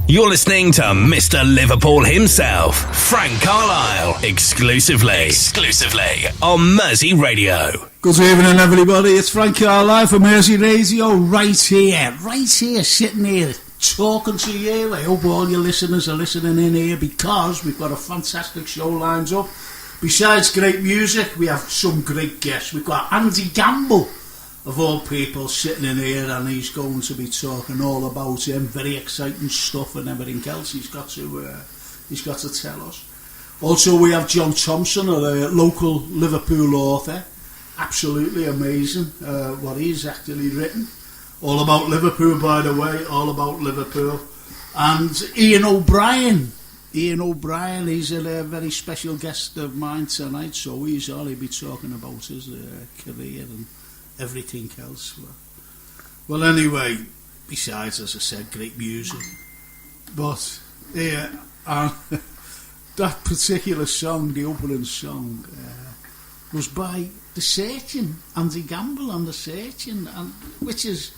You're listening to Mr. Liverpool himself, Frank Carlyle, exclusively on Mersey Radio. Good evening, everybody. It's Frank Carlyle from Mersey Radio, right here, sitting here, talking to you. I hope all your listeners are listening in here because we've got a fantastic show lined up. Besides great music, we have some great guests. We've got Andy Gamble, of all people, sitting in here, and he's going to be talking all about very exciting stuff and everything else he's got to tell us. Also, we have John Thompson, a local Liverpool author. Absolutely amazing what he's actually written. All about Liverpool, by the way, all about Liverpool. And Ian O Brien. He's a very special guest of mine tonight, so he's only be talking about his career and everything else. Well, anyway, besides, as I said, great music. But yeah, that particular song, the opening song, was by the Searchin, Andy Gamble and the Searchin, and which is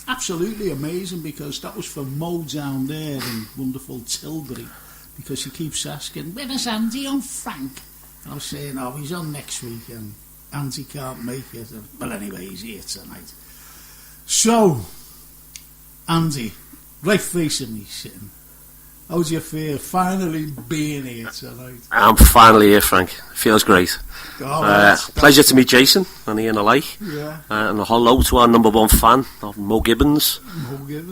absolutely amazing because that was for Mo down there in wonderful Tilbury, because she keeps asking, when is Andy on, Frank? And I was saying, oh, he's on next week, and Andy can't make it. Well, anyway, he's here tonight. So, Andy, right facing me sitting, how do you feel finally being here tonight? I'm finally here, Frank. It feels great. Oh, pleasure to meet Jason and Ian alike. Yeah. And a hello to our number one fan, of Mo Gibbons,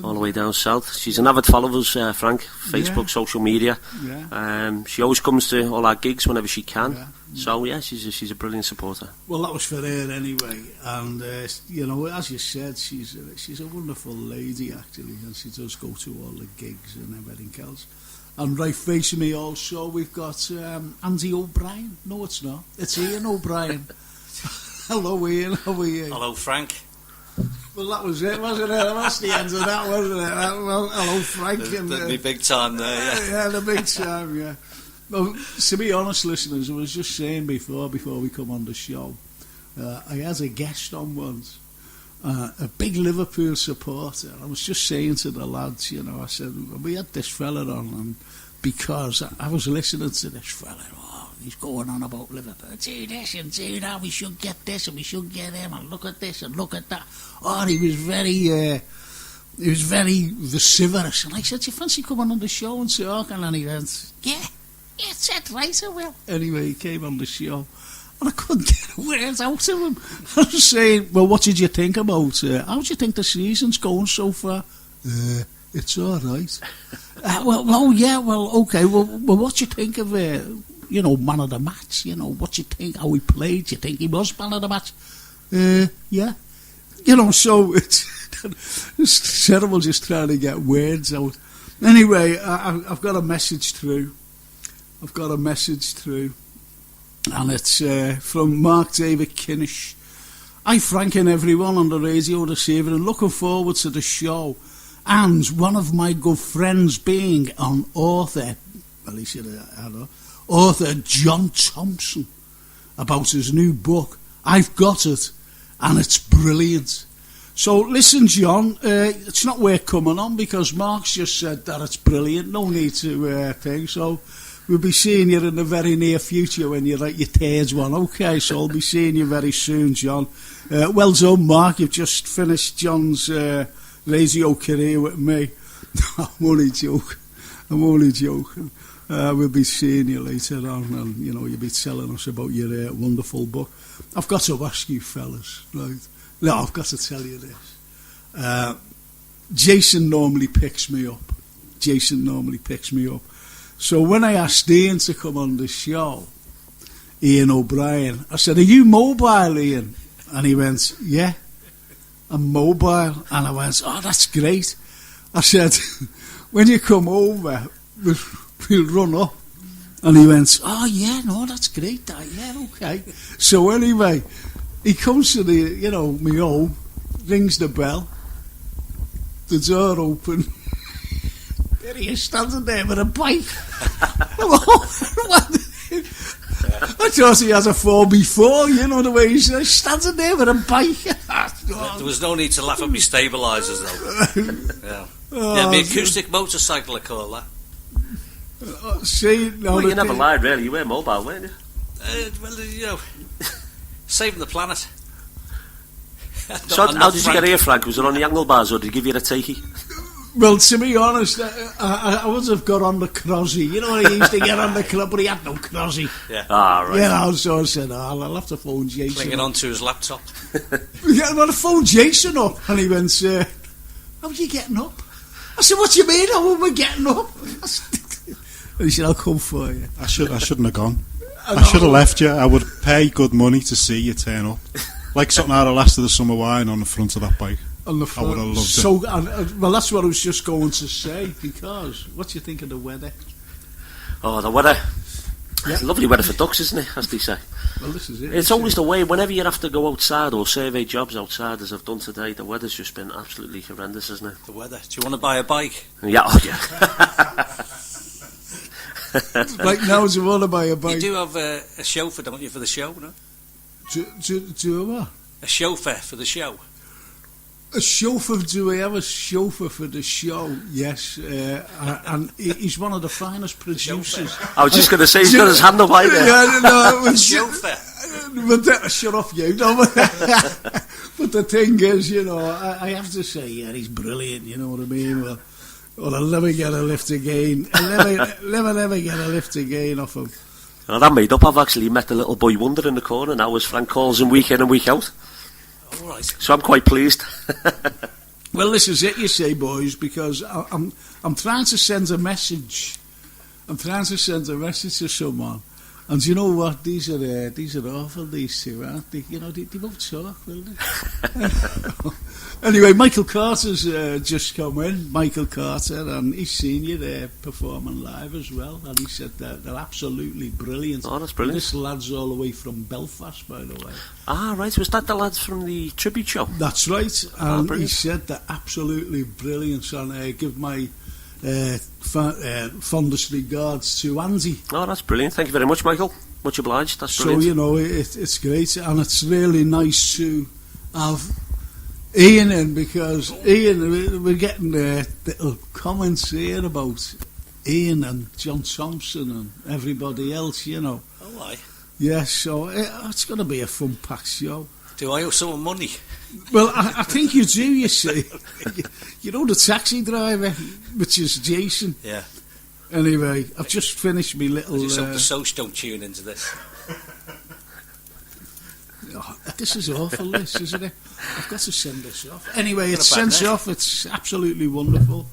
all the way down south. She's an avid follower of us, Frank, Facebook, social media. Yeah. She always comes to all our gigs whenever she can. Yeah. So, yeah, she's a brilliant supporter. Well, that was for her anyway. And, you know, as you said, she's a wonderful lady, actually, and she does go to all the gigs and everything else. And right facing me also, we've got Andy O Brien. No, it's not. It's Ian O Brien. Hello, Ian. How are you? Hello, Frank. Well, that was it, wasn't it? That's the end of that, wasn't it? Well, hello, Frank. The big time there, yeah. Yeah, the big time, yeah. Well, to be honest, listeners, I was just saying before we come on the show, I had a guest on once, a big Liverpool supporter. I was just saying to the lads, you know, I said, we had this fella on, and because I was listening to this fella, he's going on about Liverpool, do this and do that, we should get this and we should get him, and look at this and look at that. Oh, he was very vociferous, and I said, do you fancy coming on the show and talking? And he went, yeah, it's it, right, I will. Anyway, he came on the show, and I couldn't get words out of him. I was saying, well, what did you think about how do you think the season's going so far? It's all right. Okay. Well, what do you think of man of the match? You know, what do you think? How he played? Do you think he was man of the match? Yeah. You know, so it's terrible just trying to get words out. Anyway, I've got a message through. And it's from Mark David Kinnish. Hi, Frank and everyone on the radio this evening. Looking forward to the show. And one of my good friends being an author, well, he said, author John Thompson, about his new book. I've got it, and it's brilliant. So listen, John, it's not worth coming on because Mark's just said that it's brilliant. No need to think. So we'll be seeing you in the very near future when you write your third one. Okay, so I'll be seeing you very soon, John. Well done, Mark. You've just finished John's radio career with me. I'm only joking. We'll be seeing you later on, and you know, you'll be telling us about your wonderful book. I've got to ask you fellas, right? No, I've got to tell you this. Jason normally picks me up. So when I asked Ian to come on the show, Ian O Brien, I said, are you mobile, Ian? And he went, yeah, I'm mobile. And I went, oh, that's great. I said, when you come over, we'll run up. And he went, oh, yeah, no, that's great. Yeah, okay. So anyway, he comes to me home, rings the bell, the door open. There he is, standing there with a bike. I thought he had a 4x4, you know the way he's standing there with a bike. There was no need to laugh at me stabilisers, though. Yeah. Yeah, the acoustic motorcycle, I call that. See, no, Well, you never lied, really. You were mobile, weren't you? Well, you know, saving the planet. So how did you get here, Frank? Was it on the angle bars, or did he give you a takey? well, to be honest, I would have got on the crozzy. You know, he used to get on the club, but he had no crozzy. Yeah. Ah, right. You know, so I said, I'll have to phone Jason. Clinging onto his laptop. Yeah, well, I phoned Jason up, and he went, how are you getting up? I said, what do you mean, how are we getting up? And he said, I'll come for you. I shouldn't have gone. I should have left you. I would pay good money to see you turn up. Like something out of Last of the Summer Wine on the front of that bike. On the front. I would have loved it. So, well, that's what I was just going to say, because what do you think of the weather? Oh, the weather. Yeah. It's lovely weather for ducks, isn't it, as they say? Well, this is it. It's always the way, whenever you have to go outside or survey jobs outside, as I've done today, the weather's just been absolutely horrendous, isn't it? The weather. Do you want to buy a bike? Yeah, oh yeah. Like now, do you want to buy a bike? You do have a chauffeur, don't you, for the show, no? Do what? A chauffeur for the show. A chauffeur? Do we have a chauffeur for the show? Yes, and he's one of the finest producers. I was just going to say, he's got his hand up high there. Yeah, no, A chauffeur. But shut off, you know. But the thing is, you know, I have to say, yeah, he's brilliant. You know what I mean? Well, I'll never get a lift again. I'll never get a lift again off him. Well, that made up. I've actually met the little boy wonder in the corner now, as Frank calls him week in and week out. All right. So I'm quite pleased. Well, this is it, you say, boys, because I'm trying to send a message. I'm trying to send a message to someone, and you know what? These are awful. These two, aren't they? You know, they won't talk, will they? Anyway, Michael Carter's just come in. Michael Carter, and he's seen you there performing live as well, and he said that they're absolutely brilliant. Oh, that's brilliant. This lad's all the way from Belfast, by the way. Ah, right. Was that the lads from the tribute show? That's right, and he brilliant. said they're absolutely brilliant, and give my fondest regards to Andy. Oh, that's brilliant. Thank you very much, Michael. Much obliged. That's brilliant. So, you know, it's great, and it's really nice to have Ian in, because Ian, we're getting little comments here about Ian and John Thompson and everybody else, you know. Oh, aye. Yes, so it's going to be a fun-packed show. Do I owe someone money? Well, I think you do, you see. You know the taxi driver, which is Jason. Yeah. Anyway, I've just finished my little... I just hope the Soch don't tune into this. Oh, this is awful, this, isn't it? I've got to send this off. Anyway, it's sent off. It's absolutely wonderful.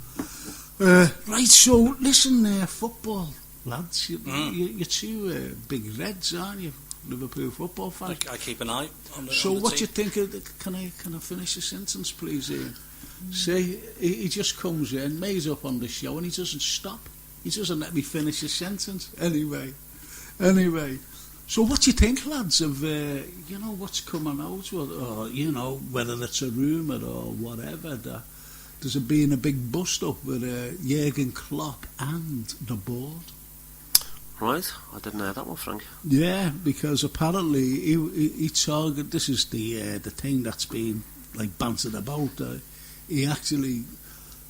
Right, so listen, football, lads. You're two big Reds, aren't you? Liverpool football fans. I keep an eye on the So on the what team. you think of can I finish the sentence, please, Ian? Say, he just comes in, made up on the show, and he doesn't stop. He doesn't let me finish the sentence. Anyway. So what do you think, lads, of, you know, what's coming out, or, you know, whether it's a rumour or whatever, that there's been a big bust-up with Jurgen Klopp and the board? Right, I didn't know that one, Frank. Yeah, because apparently he targeted, this is the thing that's been, like, bantered about, he actually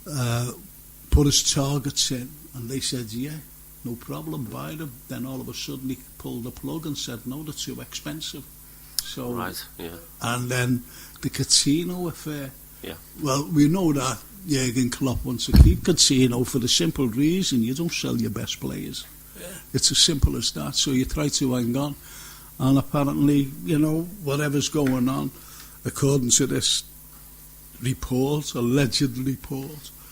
put his targets in, and they said, yeah, no problem, buy them. Then all of a sudden he pulled the plug and said, no, they're too expensive. So, Right, yeah. and then the Coutinho affair. Yeah. Well, we know that Jurgen Klopp wants to keep Coutinho for the simple reason you don't sell your best players. Yeah. It's as simple as that. So you try to hang on. And apparently, you know, whatever's going on, according to this report, alleged report,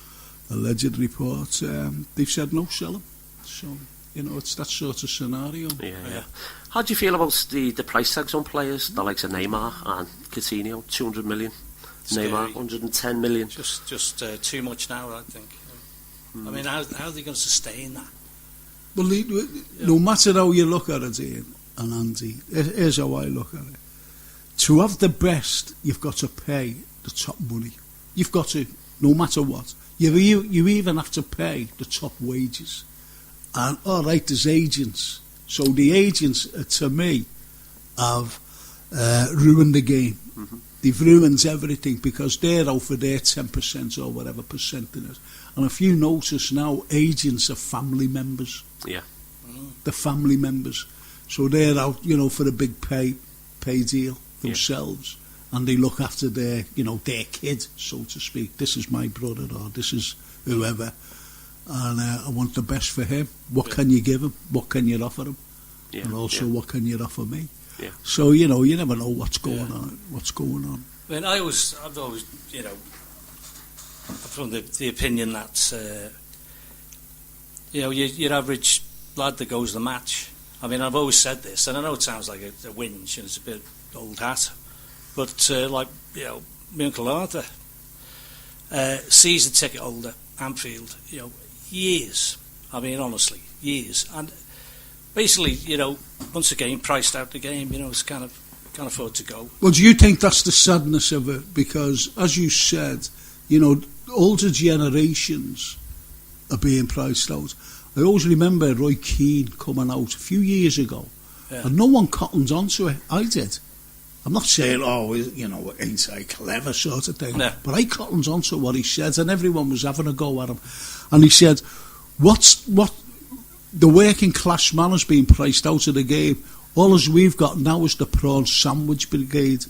they've said no, sell them. So, you know, it's that sort of scenario. Yeah. How do you feel about the price tags on players, the likes of Neymar and Coutinho? 200 million. Scary. Neymar, 110 million. Just too much now, I think. I mean, how are they going to sustain that? Well, no matter how you look at it, Ian and Andy, here's how I look at it. To have the best, you've got to pay the top money. You've got to, no matter what. You even have to pay the top wages. And, all right, there's agents. So the agents, to me, have ruined the game. Mm-hmm. They've ruined everything because they're out for their 10% or whatever percent in it. And if you notice now, agents are family members. Yeah. The family members. So they're out, for a big pay deal themselves. Yeah. And they look after their kid, so to speak. This is my brother or this is whoever. And I want the best for him. What can you give him? What can you offer him? Yeah. And also, what can you offer me? Yeah. So, you never know what's going on. What's going on. I mean, I've always, from the opinion that, your average lad that goes the match. I mean, I've always said this, and I know it sounds like a whinge and it's a bit old hat, but my Uncle Arthur, season ticket holder, Anfield, years. I mean, honestly, years. And basically, once a game, priced out the game, it's can't afford to go. Well, do you think that's the sadness of it? Because, as you said, older generations are being priced out. I always remember Roy Keane coming out a few years ago, and no one cottoned onto it. I did. I'm not saying, ain't I clever sort of thing, but I cottoned onto what he said, and everyone was having a go at him. And he said, what the working class man has been priced out of the game. All as we've got now is the prawn sandwich brigade.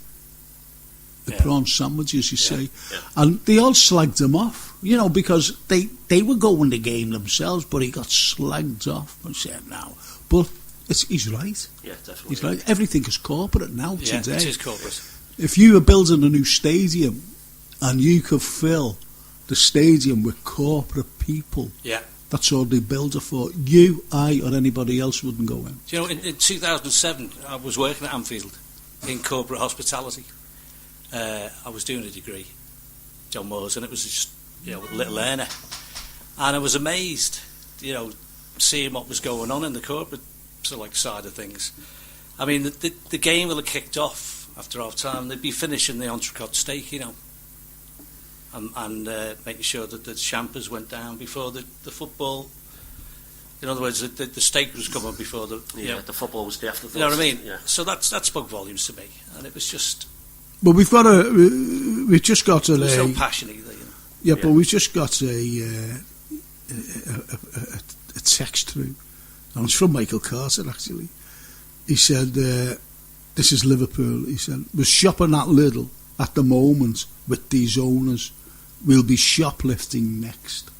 The prawn sandwiches, you see. Yeah. And they all slagged him off, because they were going the game themselves, but he got slagged off. I said, no. But he's right. Yeah, definitely. He's right. Everything is corporate now today. It is corporate. If you were building a new stadium and you could fill the stadium with corporate people, that's all they build it for. You, I, or anybody else wouldn't go in. Do you know, in 2007, I was working at Anfield in corporate hospitality. I was doing a degree, John Moore's, and it was just, a little learner. And I was amazed, seeing what was going on in the corporate side of things. I mean, the game will have kicked off after half time. They'd be finishing the entrecôte steak, and making sure that the champers went down before the football. In other words, the steak was coming before the the football was the afterthought. You know what I mean? Yeah. So that spoke volumes to me, and it was just. But we've just got a. It was so passionate, Yeah, but we've just got a text through, and it's from Michael Carter actually. He said, "This is Liverpool." He said, "We're shopping at Lidl at the moment with these owners. We'll be shoplifting next."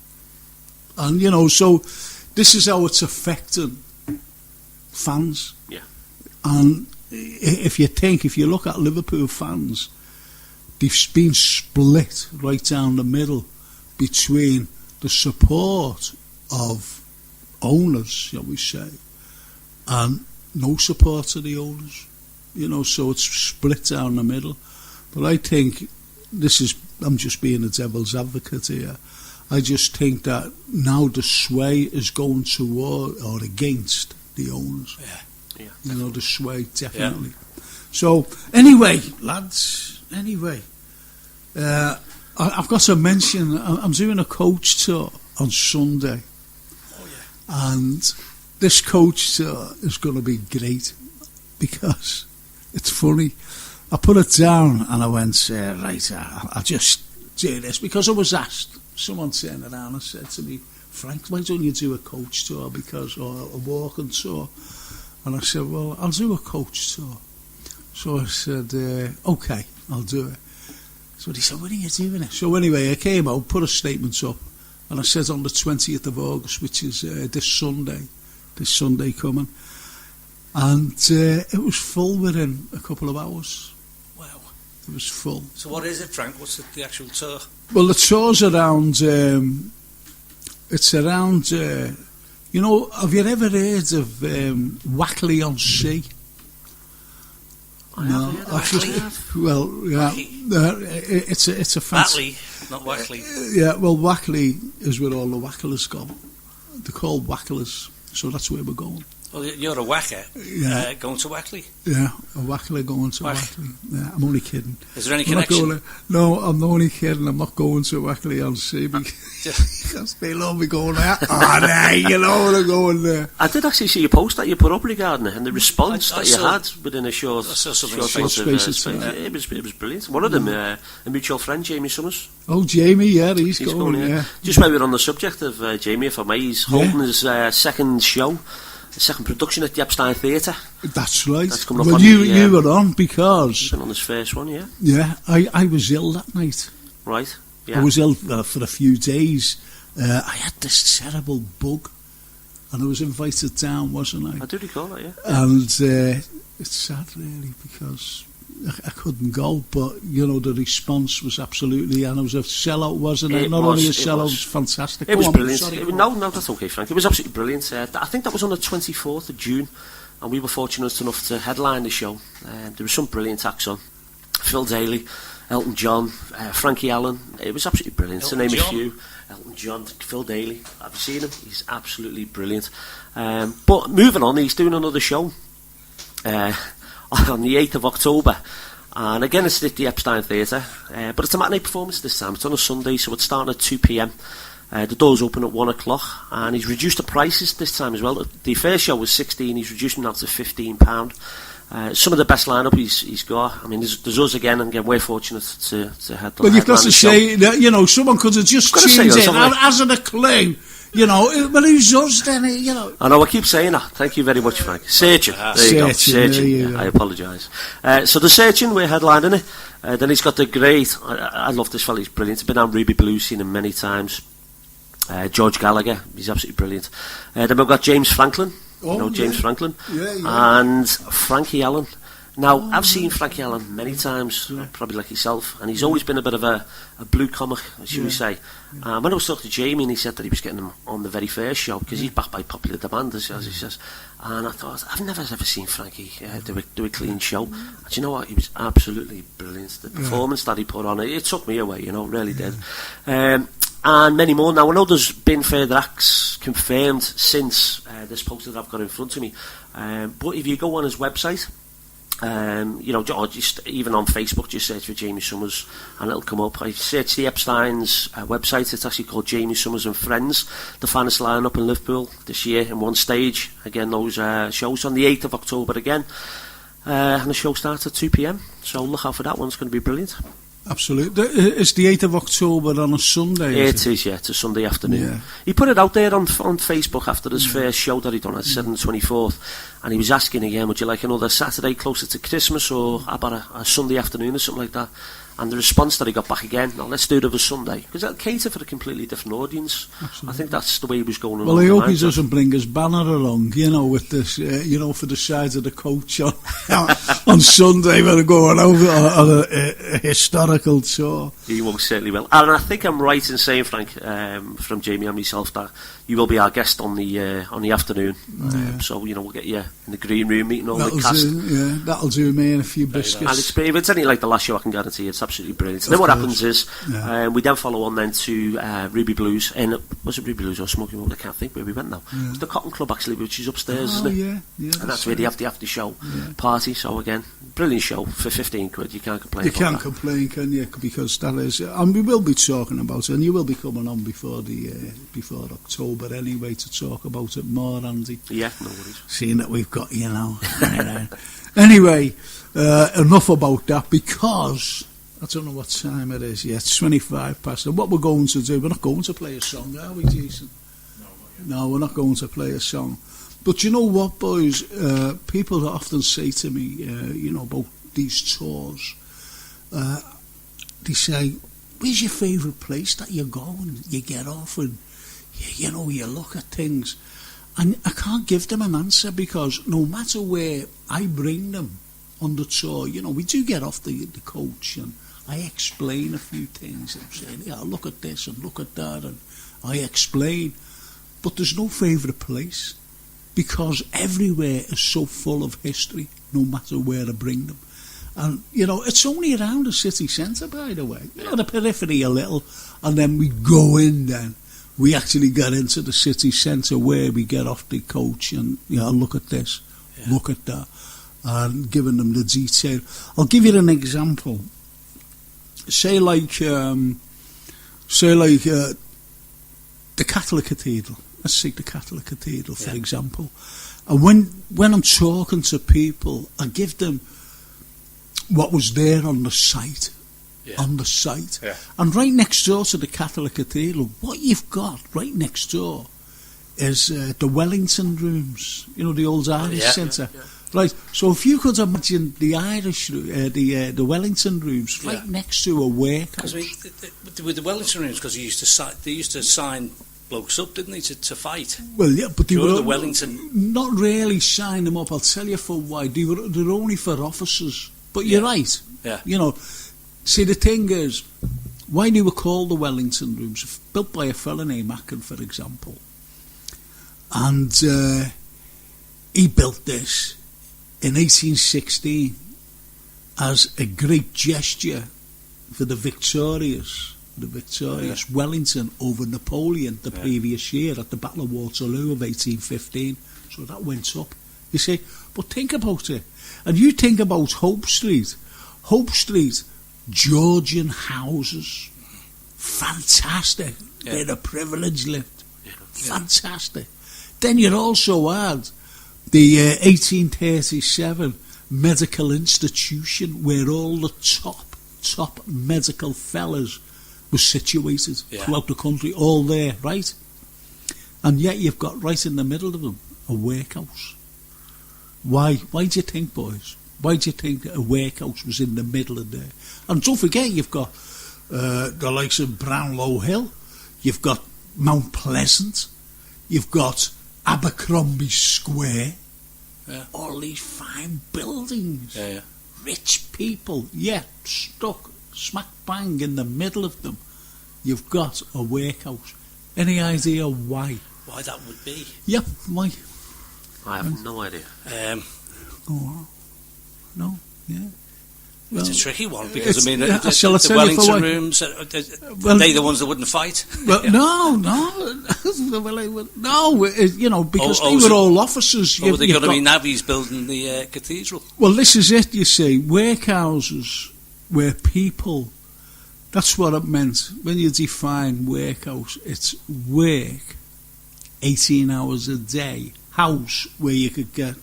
And so this is how it's affecting fans. Yeah. And if you look at Liverpool fans, they've been split right down the middle between the support of owners, shall we say, and no support of the owners. So it's split down the middle. But I think I'm just being a devil's advocate here. I just think that now the sway is going toward or against the owners. Yeah. The sway, definitely. Yeah. So, anyway, lads, I've got to mention, I'm doing a coach tour on Sunday. Oh, yeah. And this coach tour is going to be great because it's funny. I put it down and I went, right, I'll just do this because I was asked. Someone turned around and said to me, Frank, why don't you do a coach tour or a walking tour? And I said, well, I'll do a coach tour. So I said, okay, I'll do it. So he said, when are you doing it? So anyway, I came out, put a statement up, and I said on the 20th of August, which is this Sunday coming. And it was full within a couple of hours. Wow. It was full. So what is it, Frank? What's the actual tour? Well, the tour's around, it's around... have you ever heard of Wackley-on-Sea? No, well, yeah, it's a fancy. Wackley, not Wackley. Yeah, well, Wackley is where all the wacklers go. They're called wacklers, so that's where we're going. Well, you're a whacker going to Wackley. Yeah, a wackler going to Wackley. Yeah, I'm only kidding. Is there any connection? No, I'm only kidding. I'm not going to Wackley on sea because they love me going there. You know what I'm going there. I did actually see a post that you put up regarding it, and the response that you had within a short space of time. It was brilliant. One of them, a mutual friend, Jamie Summers. Oh, Jamie, yeah, he's going, yeah. Just while we're on the subject of Jamie, if I may, he's holding his second show. The second production at the Epstein Theatre. That's right. That's coming up well, on you were on because... Been on his first one, yeah. Yeah, I was ill that night. Right, yeah. I was ill for a few days. I had this terrible bug, and I was invited down, wasn't I? I do recall that, yeah. And it's sad, really, because I couldn't go, but, you know, the response was absolutely... And it was a sellout, wasn't it? Not only a sellout, it was fantastic. It was brilliant. No, that's okay, Frank. It was absolutely brilliant. I think that was on the 24th of June, and we were fortunate enough to headline the show. There were some brilliant acts on. Phil Daly, Elton John, Frankie Allen. It was absolutely brilliant. To name a few. Elton John, Phil Daly. Have you seen him? He's absolutely brilliant. But moving on, he's doing another show on the 8th of October, and again it's at the Epstein Theatre, but it's a matinee performance this time. It's on a Sunday, so it's starting at 2 p.m. The doors open at 1 o'clock, and he's reduced the prices this time as well. The first show was $16, he's reduced them now to £15. Some of the best lineup he's got. I mean, there's us again, and again we're fortunate to head the. Well, you've got to say that, you know, someone could have just tuned in, hasn't a clue. You know, but who's us then, you know? I know, I keep saying that. Thank you very much, Frank. Searchin. There you go. Searchin. I apologise. So the Searchin, we're headlining it. Then he's got the great... I love this fella, he's brilliant. He's been on Ruby Blues, seen him many times. George Gallagher, he's absolutely brilliant. Then we've got James Franklin. James Franklin. And Frankie Allen. Now, I've seen Frankie Allen many times, probably like yourself, and he's always been a bit of a blue comic, should we say. When I was talking to Jamie, and he said that he was getting him on the very first show, because he's backed by popular demand, as he says. And I thought, I've never ever seen Frankie do a clean show. And you know what? He was absolutely brilliant. The performance that he put on, it took me away, you know, it really did. And many more. Now, I know there's been further acts confirmed since this poster that I've got in front of me. But if you go on his website, you know, just even on Facebook, just search for Jamie Summers and it'll come up. I searched the Epstein's website. It's actually called Jamie Summers and Friends. The finest lineup in Liverpool this year in one stage. Again, those shows on the 8th of October again, and the show starts at 2 p.m. So look out for that one. It's going to be brilliant. Absolutely. It's the 8th of October on a Sunday. It is, yeah. It's a Sunday afternoon. Yeah. He put it out there on Facebook after his first show that he done. I said on the 24th, and he was asking again, would you like another Saturday closer to Christmas, or about a Sunday afternoon or something like that? And the response that he got back again, no, let's do it over Sunday, because that'll cater for a completely different audience. Absolutely. I think that's the way he was going. Well, I hope he doesn't bring his banner along, you know, with this, you know, for the sides of the coach on on Sunday when we're going over on a historical tour. He most certainly will. And I think I'm right in saying, Frank, from Jamie and myself, that you will be our guest on the afternoon. So, you know, we'll get you in the green room meeting all the cast. That'll do me and a few biscuits. And if it's anything like the last show, I can guarantee it's absolutely brilliant. And then what happens is we then follow on then to Ruby Blues, and was it Ruby Blues or Smoking Road? I can't think where we went now. It's the Cotton Club actually, which is upstairs, isn't it? Yeah, and that's where they have the after show party. So again, brilliant show for £15. You can't complain. You can't complain, can you? Because that is, and we will be talking about it, and you will be coming on before October anyway to talk about it more, Andy. Yeah, no worries. Seeing that we've got, you know. Anyway, enough about that, because I don't know what time it is yet. It's 25 past. And what we're going to do, we're not going to play a song, are we, Jason? No, we're not going to play a song. But you know what, boys? People often say to me, you know, about these tours, they say, where's your favourite place that you go and you get off and, you know, you look at things? And I can't give them an answer, because no matter where I bring them on the tour, you know, we do get off the coach and I explain a few things. I'm saying, yeah, look at this and look at that, and I explain. But there's no favourite place, because everywhere is so full of history, no matter where I bring them. And, you know, it's only around the city centre, by the way. You know, the periphery a little, and then we go in then. we actually get into the city centre where we get off the coach and, look at this, look at that, and giving them the detail. I'll give you an example. Say like the Catholic Cathedral. Let's take the Catholic Cathedral, for example. And when I'm talking to people, I give them what was there on the site. On the site. Yeah. And right next door to the Catholic Cathedral, what you've got right next door is the Wellington Rooms, the old Irish Centre. Yeah. Right, so if you could imagine the Irish, the Wellington Rooms right next to a warehouse. With the Wellington Rooms, because they used to sign blokes up, didn't they, to fight? Well, yeah, but they were the Wellington. Not really sign them up. I'll tell you for why. They're only for officers. But you're right. Yeah. See, the thing is, why they were called the Wellington Rooms, built by a fella named Macken, for example. And he built this in 1816 as a great gesture for the victorious Wellington over Napoleon the previous year at the Battle of Waterloo of 1815. So that went up, you see. But think about it. And you think about Hope Street, Georgian houses, fantastic, where the privilege lived, fantastic. Then you also had the 1837 medical institution where all the top medical fellas were situated throughout the country, all there, right? And yet you've got right in the middle of them a workhouse. Why do you think, boys? Why do you think that a workhouse was in the middle of there? And don't forget, you've got the likes of Brownlow Hill, you've got Mount Pleasant, you've got Abercrombie Square, all these fine buildings, rich people, yet stuck smack bang in the middle of them, you've got a workhouse. Any idea why? Why that would be? Yep, why? I have no idea. No, yeah. Well, it's a tricky one because the Wellington Rooms, are they the ones that wouldn't fight? Well, no, because they were all officers. Or were they going to be navvies building the cathedral? Well, this is it, you see. Workhouses were people. That's what it meant. When you define workhouse, it's work, 18 hours a day, house where you could get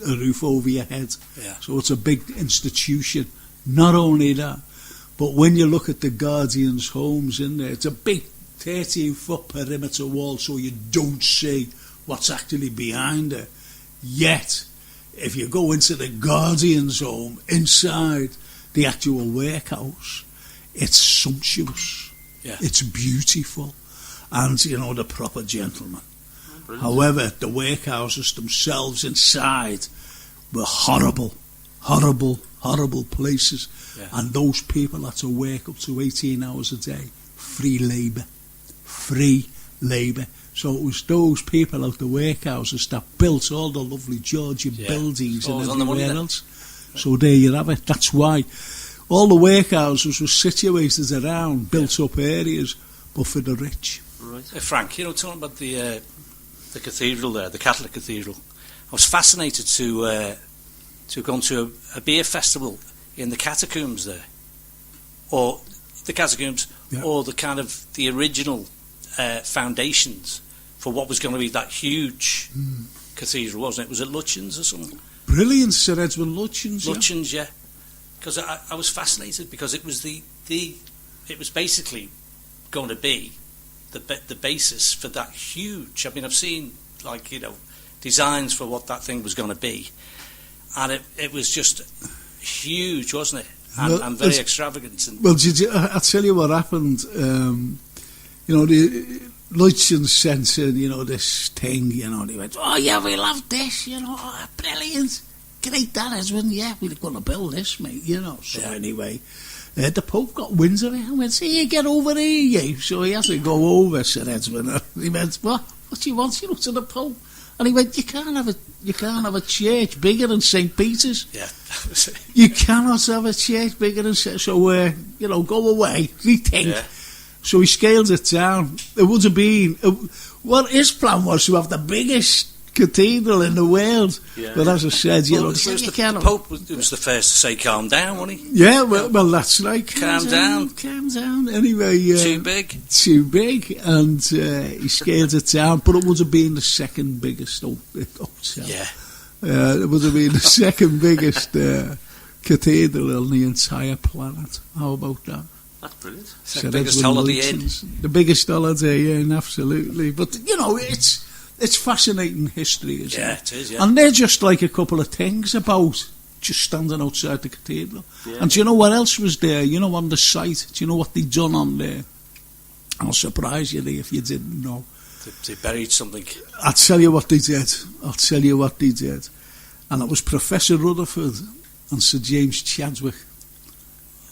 a roof over your head. Yeah. So it's a big institution. Not only that, but when you look at the Guardians' homes in there, it's a big 13-foot perimeter wall so you don't see what's actually behind it. Yet, if you go into the Guardians' home, inside the actual workhouse, it's sumptuous. Yeah. It's beautiful. And, the proper gentleman. Brilliant. However, the workhouses themselves inside were horrible places. Yeah. And those people had to work up to 18 hours a day. Free labour. So it was those people out the workhouses that built all the lovely Georgian buildings and everywhere else. So there you have it. That's why all the workhouses were situated around built-up areas, but for the rich. Right. Frank, talking about the cathedral there, the Catholic Cathedral, I was fascinated to go to a beer festival in the catacombs there, or the catacombs, or the kind of the original foundations for what was going to be that huge cathedral, wasn't it? Was it Lutyens or something? Brilliant, Sir Edward Lutyens. Lutyens, yeah. Because I was fascinated because it was it was basically going to be the basis for that huge. I mean, I've seen designs for what that thing was going to be, and it was just huge, wasn't it? And very extravagant. I'll tell you what happened. The Lutyens sent in, this thing. They went, "Oh yeah, we love this. Brilliant, great, that is when we're going to build this, mate." So anyway. The Pope got wind of it and went, "Here, get over here, you." So he had to go over, Sir Edwin. He went, "What do you want, to the Pope?" And he went, You can't have a church bigger than St. Peter's. Yeah, that was it. You cannot have a church bigger than St. So, go away, rethink. Yeah. So he scaled it down. It would have been... What his plan was to have the biggest cathedral in the world. Yeah. But as I said, you know... The Pope was the first to say, calm down, wasn't he? Yeah, well that's right. Calm down. Calm down. Anyway... too big. Too big. And he scaled it down. But it would have been the second biggest hotel. Yeah. It would have been the second biggest cathedral on the entire planet. How about that? That's brilliant. The biggest holiday inn. The biggest holiday inn, absolutely. But, you know, it's fascinating history, isn't it? Yeah, it is, yeah. And they're just like a couple of things about just standing outside the cathedral. Yeah. And do you know what else was there? You know, on the site, do you know what they'd done on there? I'll surprise you there if you didn't know. They buried something. I'll tell you what they did. And it was Professor Rutherford and Sir James Chadwick.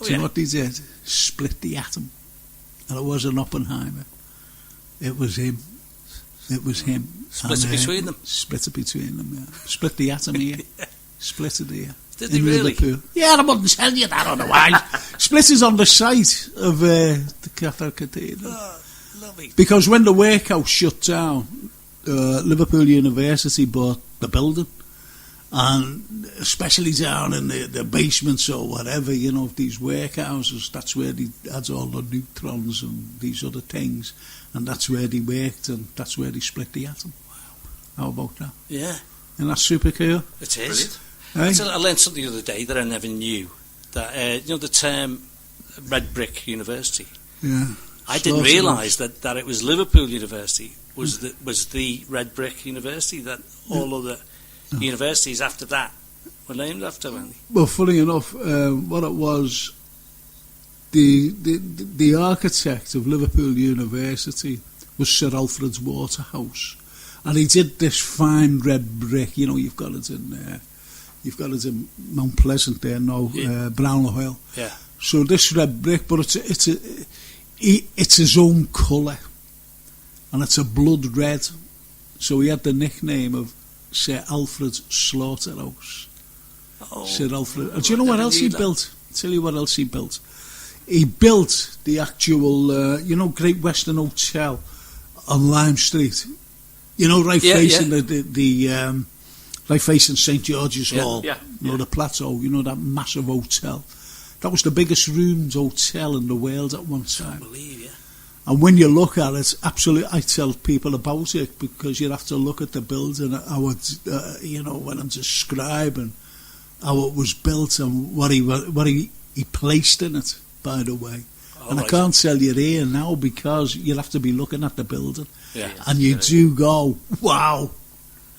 Do you know what they did? Split the atom. And it wasn't Oppenheimer. It was him. Split it between them? Split it between them, yeah. Split the atom here. Split it here. Did they really? Liverpool. Yeah, I wouldn't tell you that otherwise. Split is on the site of the Catholic Cathedral. Oh, lovely. Because when the workhouse shut down, Liverpool University bought the building. And especially down in the basements or whatever, you know, these workhouses, that's where they had all the neutrons and these other things. And that's where they worked, and that's where they split the atom. Wow. How about that? Yeah. Isn't that super cool? It is. Hey? I learned something the other day that I never knew. That you know the term Red Brick University? Yeah. I didn't realise that it was Liverpool University was the Red Brick University, that all other universities after that were named after, weren't they? Well, funny enough, what it was, the architect of Liverpool University was Sir Alfred Waterhouse, and he did this fine red brick. You know, you've got it in Mount Pleasant there now, Brownlow Hill. Yeah. So this red brick, but it's his own colour, and it's a blood red. So he had the nickname of Sir Alfred's Slaughterhouse. Oh, Sir Alfred. And do you know what else he built? I'll tell you what else he built. He built the actual, Great Western Hotel on Lime Street. You know, facing right facing St George's Hall. Yeah. You know, the plateau. You know, that massive hotel. That was the biggest roomed hotel in the world at one time. I believe, yeah. And when you look at it, absolutely, I tell people about it because you have to look at the building, how it, when I'm describing how it was built and what he placed in it, by the way. And right. I can't tell you here now because you'll have to be looking at the building. Yeah. And you do go, wow.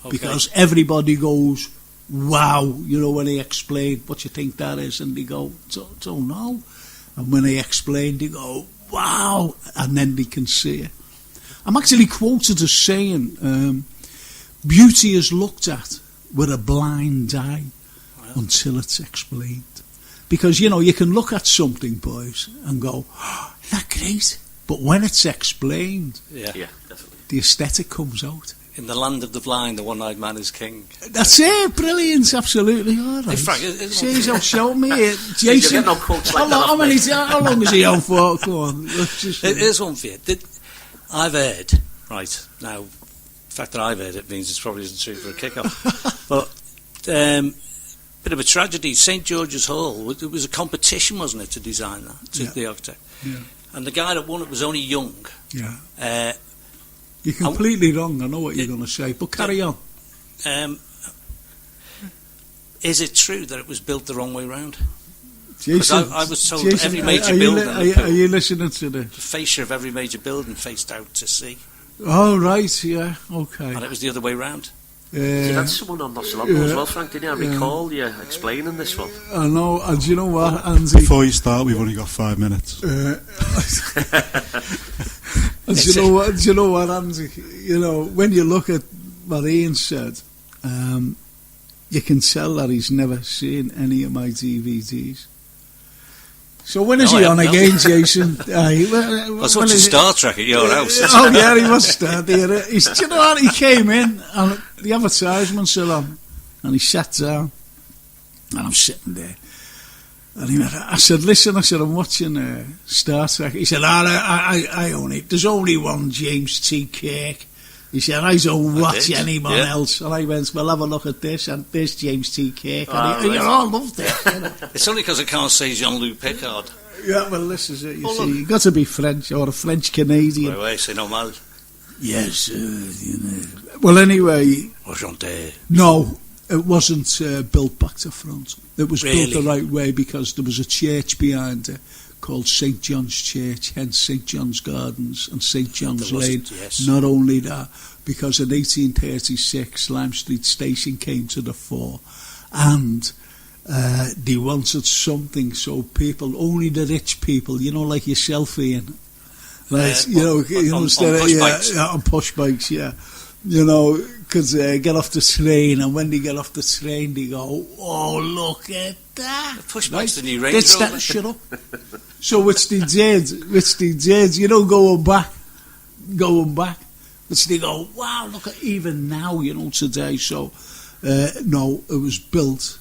Okay. Because everybody goes, wow. You know, when they explain what you think that is, and they go, don't know. And when they explain, they go, wow, and then they can see it. I'm actually quoted as saying, beauty is looked at with a blind eye until it's explained. Because, you know, you can look at something, boys, and go, oh, isn't that great? But when it's explained, definitely, the aesthetic comes out. In the land of the blind, the one-eyed man is king. That's it, brilliant, absolutely. All right. Hey, Frank, Jeez, show me it. Jason, how long is he on for? Go on. Here's one for you. I've heard, right, now, the fact that I've heard it means it probably isn't true for a kick-off, but bit of a tragedy. St George's Hall, it was a competition, wasn't it, to design that, the architect. Yeah. And the guy that won it was only young. Yeah. You're completely wrong, I know what you're going to say, but carry on. Is it true that it was built the wrong way round? Jason, I was told that every major building... Are you listening to the fascia of every major building faced out to sea. Oh, right, yeah, okay. And it was the other way round. You had someone on not so long ago as well, Frank, didn't you? I recall you explaining this one. I know, and do you know what, Andy? Before you start, we've only got 5 minutes. And do you know what, Andy? You know, when you look at what Ian said, you can tell that he's never seen any of my DVDs. So when is he on again, Jason? I was watching Star Trek at your house. Oh yeah, he must start there. Do you know what? He came in and the advertisements are on, and he sat down, and I'm sitting there, And I said, listen, I'm watching Star Trek. He said, I own it. There's only one James T. Kirk. He said, I don't watch anyone else. And I went, well, have a look at this, and there's James T. Kirk. And you all loved it. You know? It's only because I can't say Jean-Luc Picard. Yeah, well, this is it. You see, you've got to be French, or a French-Canadian. Oui, c'est normal. Yes, you know. Well, anyway... Enchanté. No, it wasn't built back to front. It was built the right way because there was a church behind it called St. John's Church, hence St. John's Gardens and St. John's Lane. Yes. Not only that, because in 1836 Lime Street Station came to the fore, and they wanted something so people, only the rich people, you know, like yourself, Ian, like, on push bikes, yeah, you know, could get off the train, and when they get off the train, they go, oh, look at that. The push bike's the new Range Rover. Shut up. So which they did, you know, going back, which they go, wow, look at even now, you know, today. So, no, it was built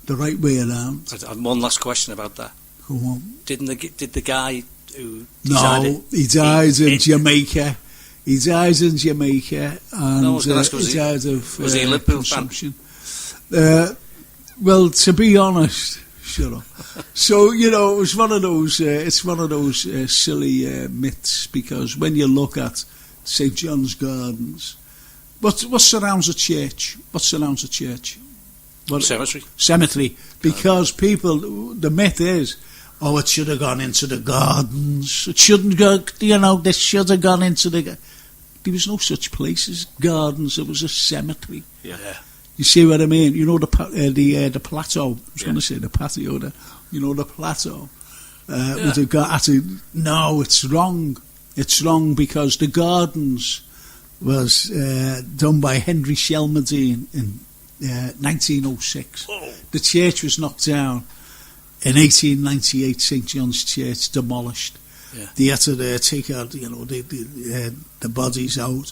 the right way around. I have one last question about that. Go on. Did the guy who designed it... he died in Jamaica. He died in Jamaica, and no, I was going to ask, he died of was he a Liverpool consumption. Well, to be honest, shut up. So, you know, it was one of those. It's one of those silly myths, because when you look at St. John's Gardens, what surrounds a church? What surrounds a church? Cemetery. Because people, the myth is, oh, it should have gone into the gardens. It shouldn't go, you know, this should have gone into the... There was no such place as gardens. It was a cemetery. Yeah. You see what I mean? You know the plateau. I was going to say the patio there. You know the plateau. With the no, it's wrong. It's wrong, because the gardens was done by Henry Shelmerdine in 1906. Whoa. The church was knocked down in 1898. St. John's Church demolished. Yeah. They had to take out, you know, the bodies out,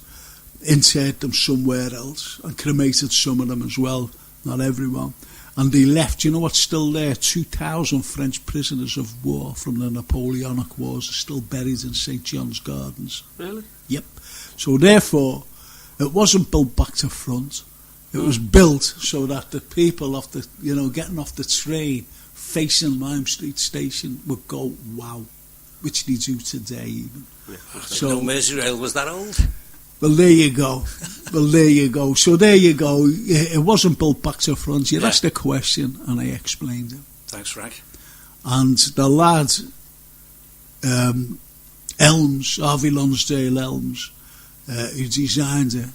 interred them somewhere else, and cremated some of them as well, not everyone. And they left, you know what's still there? 2,000 French prisoners of war from the Napoleonic Wars are still buried in St. John's Gardens. Really? Yep. So therefore, it wasn't built back to front. It was built so that the people off the, you know, getting off the train facing Lime Street Station would go, wow, which they do today even. Yeah. So, no Merseyrail was that old? Well, there you go. So there you go. It wasn't built back to front. You asked a question, and I explained it. Thanks, Frank. And the lad, Elms, Harvey Lonsdale Elms, who designed it,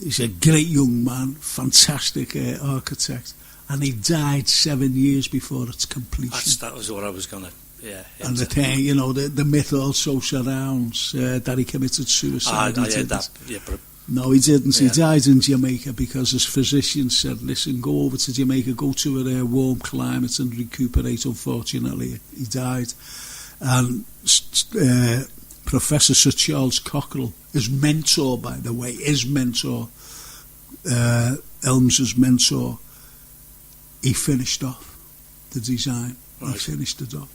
he's a great young man, fantastic architect, and he died 7 years before its completion. That was what I was going to... Yeah, and the thing, you know, the myth also surrounds that he committed suicide. I heard that. Yeah, but no, he didn't. Yeah. He died in Jamaica because his physician said, listen, go over to Jamaica, go to a warm climate and recuperate. Unfortunately, he died. And Professor Sir Charles Cockerell, his mentor, by the way, Elms's mentor, he finished off the design. Right. He finished it off.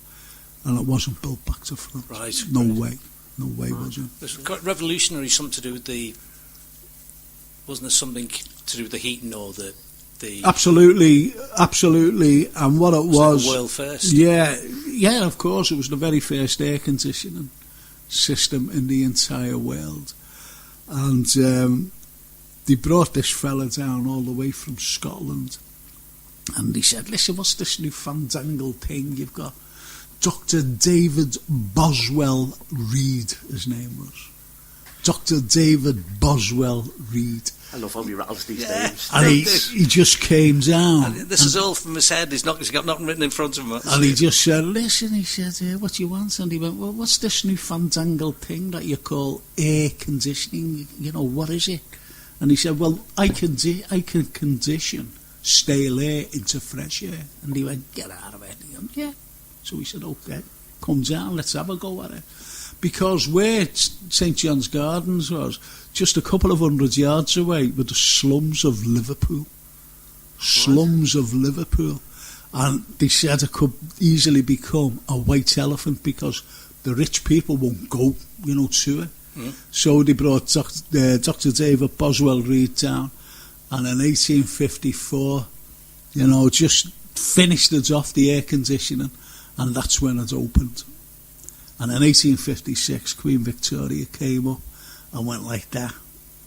And it wasn't built back to front. Right. No way, was it? It was quite revolutionary, something to do with the... Wasn't there something to do with the heating or the... Absolutely. And what it was... Like the world first. Yeah, of course. It was the very first air conditioning system in the entire world. And they brought this fella down all the way from Scotland. And he said, listen, what's this new fandangled thing you've got? Dr. David Boswell Reed, his name was. Dr. David Boswell Reed. I love how he rattles these names. And he just came down. This is all from his head. He's got nothing written in front of him. And he just said, listen, he said, what do you want? And he went, well, what's this new fandangled thing that you call air conditioning? You know, what is it? And he said, well, I can condition stale air into fresh air. And he went, get out of it. And he went, yeah. So he said, okay, come down, let's have a go at it. Because where St. John's Gardens was, just a couple of 100 yards away, were the slums of Liverpool. Slums of Liverpool. And they said it could easily become a white elephant because the rich people won't go, to it. So they brought Dr. David Boswell Reid down, and in 1854, just finished it off, the air conditioning, and that's when it opened. And in 1856, Queen Victoria came up and went like that,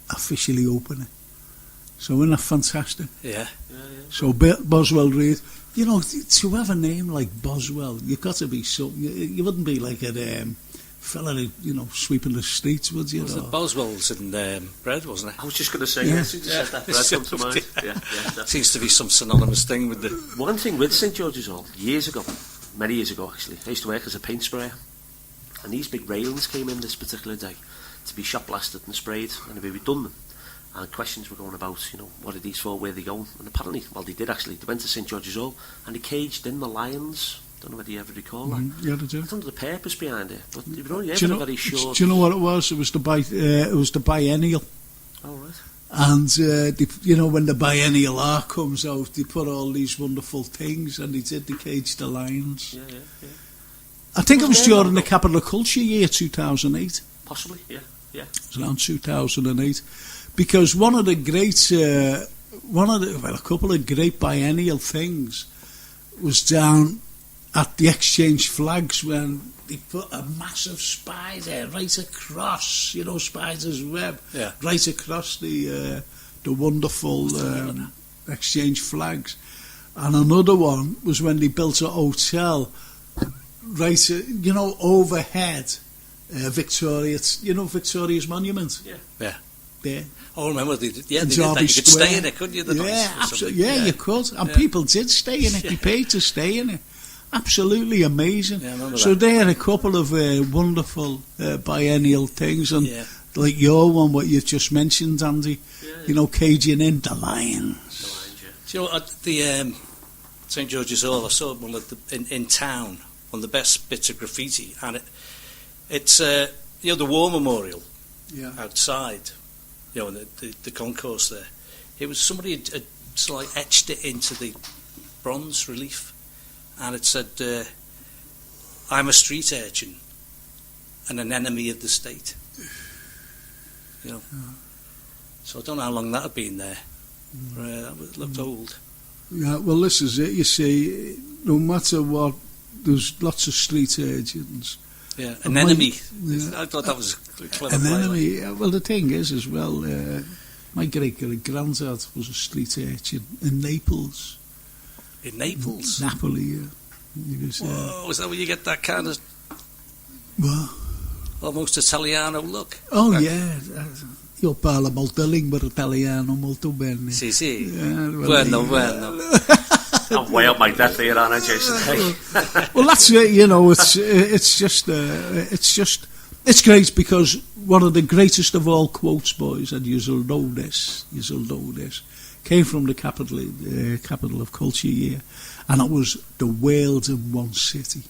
officially opening. So isn't that fantastic? Yeah. So Boswell Reid, to have a name like Boswell, you've got to be so. You wouldn't be like a fella, sweeping the streets, would you? Was it Boswell's in bread, wasn't it? I was just going to say, yes, that bread comes to mind. Yeah. Seems to be some synonymous thing with the... One thing with St George's Hall, many years ago actually, I used to work as a paint sprayer, and these big railings came in this particular day to be shot blasted and sprayed, and we'd done them. And questions were going about, what are these for, where are they going? And apparently, they did actually. They went to St George's Hall and they caged in the lions. Don't know whether you ever recall that. Yeah, I do. I don't know the purpose behind it, but they were only ever very short. Do you know what it was? It was the biennial. Oh, right. And, when the biennial R comes out, they put all these wonderful things, and they caged the lions. Yeah. I think it was during the Capital Culture year, 2008. Possibly, yeah. It was around 2008. Because one of the great, a couple of great biennial things was down at the Exchange Flags when they put a massive spider right across, spider's web, right across the wonderful Exchange Flags. And another one was when they built a hotel right, overhead Victoria's monument. Yeah. There. I remember they did that. You could stay in it, couldn't you? Absolutely. Yeah, you could. And people did stay in it. They paid to stay in it. Absolutely amazing. Yeah, I remember so that. there are a couple of wonderful biennial things. And like your one, what you've just mentioned, Andy, caging in the lions. Do you know, at the St George's Hall, I saw one in town, one of the best bits of graffiti. And it's the War Memorial outside. The concourse there. It was somebody had sort of etched it into the bronze relief, and it said, "I'm a street urchin and an enemy of the state." So I don't know how long that had been there. It looked old. Yeah, well, this is it. You see, no matter what, there's lots of street urchins. Yeah, an enemy. I thought that was a clever an play. Enemy. Well, the thing is, as well, my great-granddad was a street urchin in Naples. In Naples? Napoli, yeah. Whoa, is that where you get that kind of... What? Almost Italiano look? Oh, yeah. Io parlo molto lingua italiano molto bene. Sì. Bueno. I'm way up my depth here, aren't I, Jason? Well, that's it. It's great because one of the greatest of all quotes, boys, and you'll know this, came from the capital of culture year, and it was the world in one city.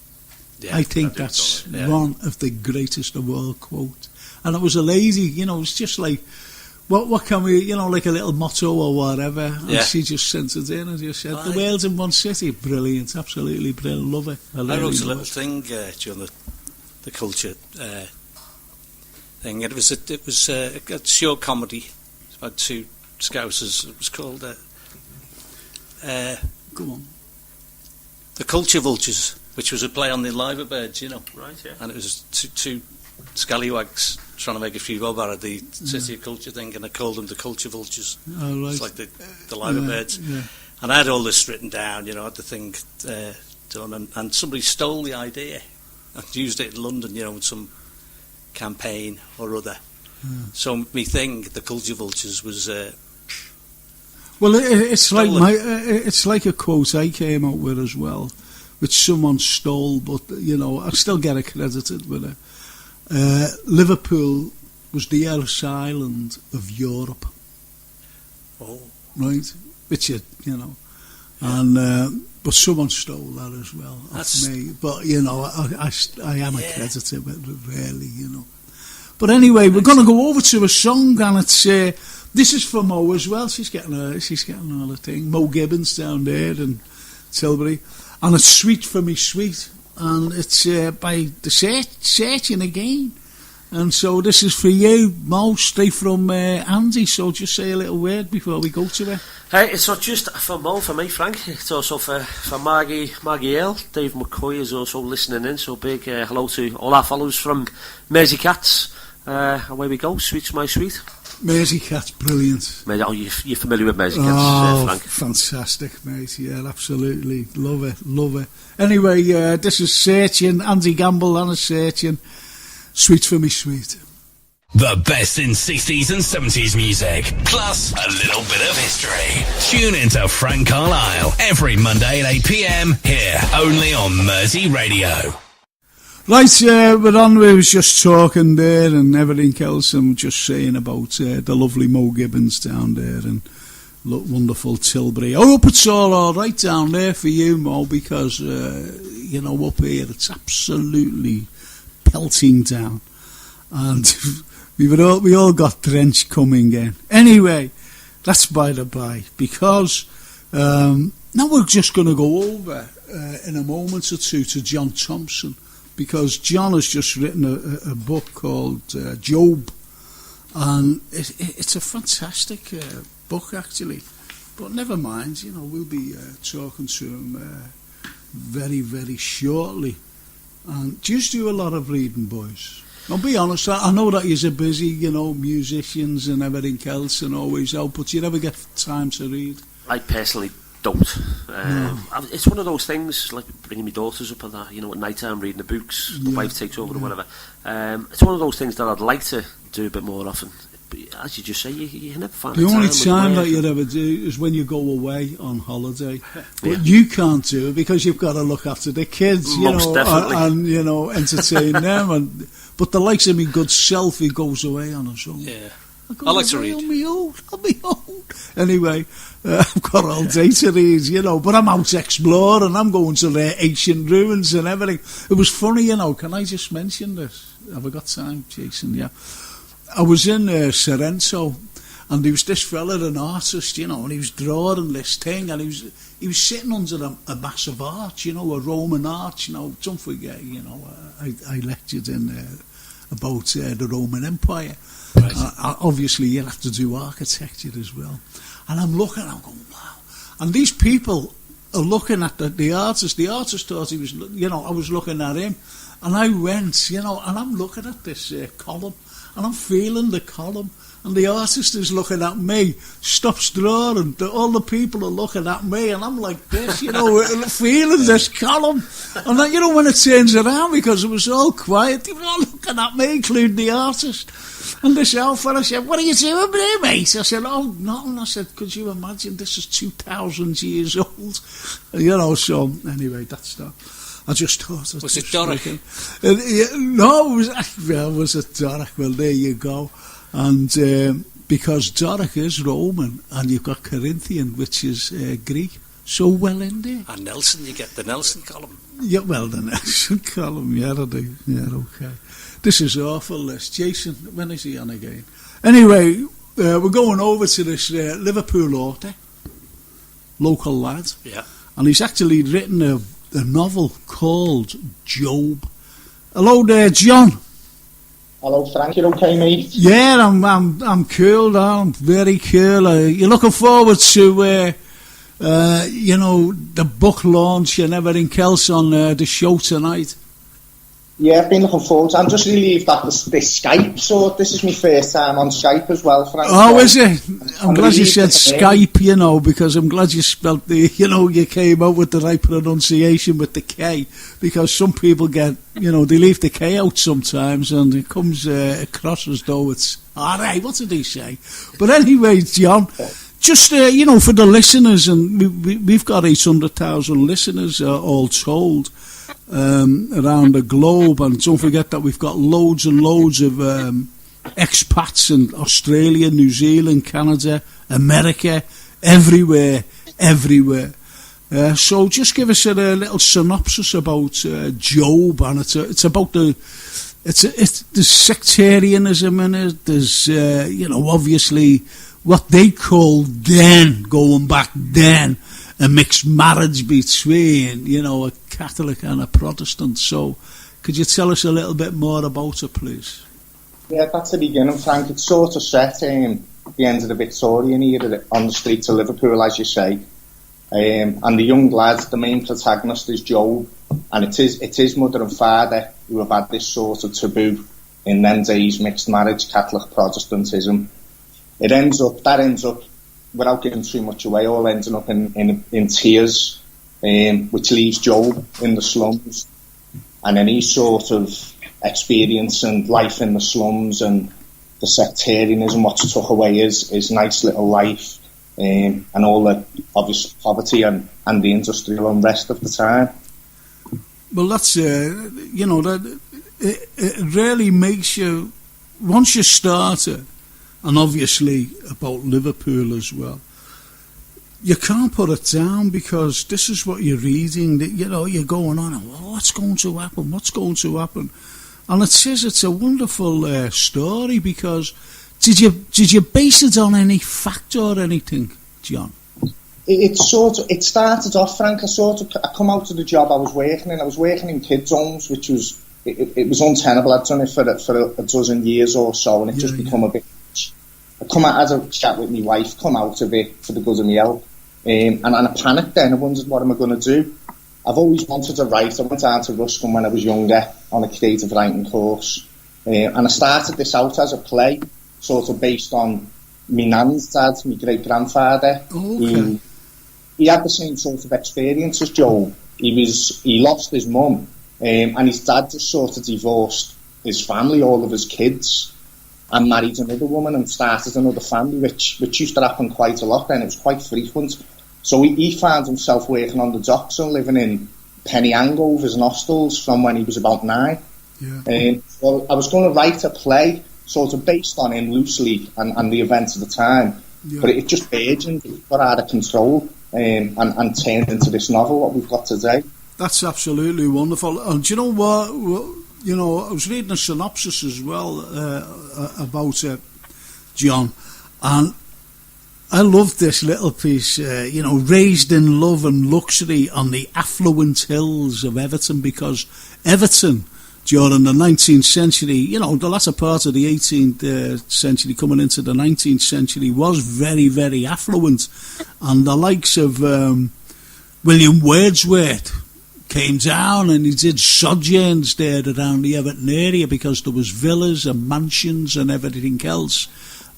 Yeah, I think that's one of the greatest of all quotes. And it was a lady, it's just like, what can we, like a little motto or whatever. And she just sent it in and just said, the world's in one city. Brilliant, absolutely brilliant. Love it. I wrote a little thing during the culture thing. It was a short comedy. It's about two Scousers. It was called Go on. The Culture Vultures, which was a play on the liver birds, Right, yeah. And it was two scallywags trying to make a few bob out of the City of Culture thing, and I called them the Culture Vultures. Oh, right. It's like the liver birds. Yeah. And I had all this written down, I had the thing done, and somebody stole the idea and used it in London, in some campaign or other. Yeah. So me thing, the Culture Vultures, was... well, it's like a quote I came up with as well, which someone stole, but, I still get accredited with it. Liverpool was the Ellis Island of Europe. Oh. Right? Which, and but someone stole that as well off me. But, I am accredited with it, really, But anyway, we're going to go over to a song, and it's this is for Mo as well. She's getting all the thing. Mo Gibbons down there, and Tilbury, and it's Sweet for Me Sweet, and it's by the Searchin again. And so this is for you, Mo, straight from Andy. So just say a little word before we go to it. Hey, it's not just for Mo, for me, Frank. It's also for Maggie Earl. Dave McCoy is also listening in. So big hello to all our followers from Mersey Cats. Away we go. Sweet's my sweet. Mersey Cats, brilliant. Oh, you're familiar with Mersey Cats, Frank? Fantastic, mate. Yeah, absolutely. Love it. Anyway, this is Searchin, Andy Gamble and a Searchin. Sweet for Me Sweet. The best in 60s and 70s music, plus a little bit of history. Tune into Frank Carlyle every Monday at 8 p.m. here only on Mersey Radio. Right, we're on. We was just talking there and everything else, and just saying about the lovely Mo Gibbons down there and wonderful Tilbury. I hope it's all right down there for you, Mo, because up here it's absolutely pelting down, and we all got drenched coming in. Anyway, that's by the by, because now we're just going to go over in a moment or two to John Thompson, because John has just written a book called Jobe, and it's a fantastic book actually. But never mind, we'll be talking to him very, very shortly. And just do a lot of reading, boys. I'll be honest, I know that you're busy, musicians and everything else and always out, but you never get time to read. I personally don't. No. It's one of those things, like bringing my daughters up at that, at night time reading the books, the wife takes over or whatever. It's one of those things that I'd like to do a bit more often. But as you just say, you never find the only time that you'd ever do is when you go away on holiday. But you can't do it because you've got to look after the kids, definitely. and entertain them. But the likes of me good self, he goes away on his own. Yeah, I like to read. I'll be old. Anyway, I've got all day to read, but I'm out exploring. I'm going to the ancient ruins and everything. It was funny, Can I just mention this? Have I got time, Jason? Yeah. I was in Sorrento, and there was this fella, an artist, and he was drawing this thing, and he was sitting under a massive arch, a Roman arch. Don't forget, I lectured in about the Roman Empire. Right. Obviously, you'll have to do architecture as well. And I'm looking, I'm going, wow. And these people are looking at the artist. The artist thought he was, I was looking at him, and I went, and I'm looking at this column. And I'm feeling the column, and the artist is looking at me, stops drawing, all the people are looking at me, and I'm like this, feeling this column. And then, when it turns around, because it was all quiet, they were all looking at me, including the artist. And this old fella said, "What are you doing there, mate?" I said, "Oh, nothing." I said, "Could you imagine, this is 2,000 years old?" So anyway, that's that. I just thought... Was it Doric? No, was it Doric? Well, there you go. And because Doric is Roman, and you've got Corinthian, which is Greek, so well in there. And Nelson, you get the Nelson column. Yeah, well, the Nelson column, yeah, I do. Yeah, okay. This is awful, this. Jason, when is he on again? Anyway, we're going over to this Liverpool author, local lad. Yeah. And he's actually written a novel called Jobe. Hello there, John. Hello, Frank. You okay, mate? Yeah, I'm cool. I'm very cool. You're looking forward to, the book launch and everything else on the show tonight. Yeah, I've been looking forward to it. I'm just relieved that this Skype, so this is my first time on Skype as well, Frank. Oh, is it? I'm glad you said Skype, because I'm glad you spelt you came out with the right pronunciation with the K, because some people get, they leave the K out sometimes and it comes across as though it's, all right, what did he say? But anyway, John, just, for the listeners, and we've got 800,000 listeners all told, around the globe, and don't forget that we've got loads and loads of expats in Australia, New Zealand, Canada, America, everywhere. So just give us a little synopsis about Jobe, and it's about there's sectarianism in it. There's obviously what they called then, going back then, a mixed marriage between, you know, a Catholic and a Protestant. So could you tell us a little bit more about it, please? Yeah, that's the beginning, Frank. It's sort of set at the end of the Victorian era on the streets of Liverpool, as you say. And the young lad, the main protagonist, is Jobe, and it is his mother and father who have had this sort of taboo in them days, mixed marriage, Catholic Protestantism. That ends up, without giving too much away, all ending up in tears, which leaves Jobe in the slums, and then he's sort of experiencing life in the slums and the sectarianism, what's took away his nice little life. And all the obvious poverty and the industrial unrest of the time. Well, that's you know, that it really makes you, once you start it, and obviously about Liverpool as well, you can't put it down, because this is what you're reading. That, you know, you're going on, well, what's going to happen? What's going to happen? And it says it's a wonderful story, because Did you base it on any fact or anything, John? It started off, Frank. I come out of the job I was working in. I was working in kids' homes, which was it was untenable. I'd done it for a dozen years or so, and it just become a bit. I come out as a chat with my wife, come out of it for the good of my health, and I panicked then. I wondered, what am I going to do? I've always wanted to write. I went down to Ruskin when I was younger on a creative writing course, and I started this out as a play, sort of based on my nan's dad, my great-grandfather. Okay. He had the same sort of experience as Jobe. He lost his mum, and his dad just sort of divorced his family, all of his kids, and married another woman and started another family, which used to happen quite a lot then. It was quite frequent. So he found himself working on the docks and living in penny hangovers and hostels from when he was about 9. Yeah. So I was going to write a play sort of based on him loosely and the events of the time, but it just burgeoned, it got out of control, and turned into this novel, what we've got today. That's absolutely wonderful. And do you know what? You know, I was reading a synopsis as well about John, and I loved this little piece. You know, raised in love and luxury on the affluent hills of Everton, because Everton, during the 19th century, you know, the latter part of the 18th century coming into the 19th century, was very, very affluent. And the likes of William Wordsworth came down and he did sojourns there around the Everton area, because there was villas and mansions and everything else.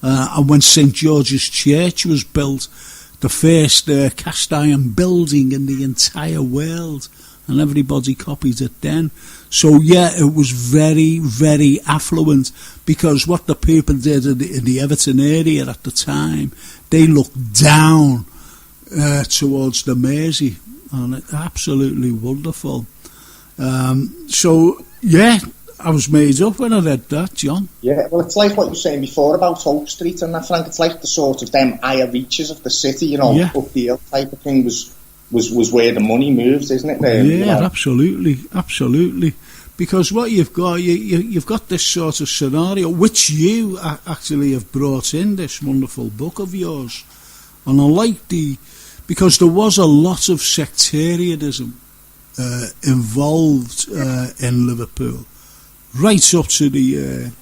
And when St George's Church was built, the first cast iron building in the entire world, and everybody copied it then. So yeah, it was very, very affluent, because what the people did in the Everton area at the time, they looked down towards the Mersey, and it absolutely wonderful. So yeah, I was made up when I read that, John. Yeah, well, it's like what you were saying before about Hope Street and that, Frank. It's like the sort of them higher reaches of the city, you know, up the hill type of thing was where the money moves, isn't it? There, yeah, you know? absolutely. Because what you've got, you've got this sort of scenario, which you actually have brought in this wonderful book of yours. And I like because there was a lot of sectarianism involved in Liverpool, right up to the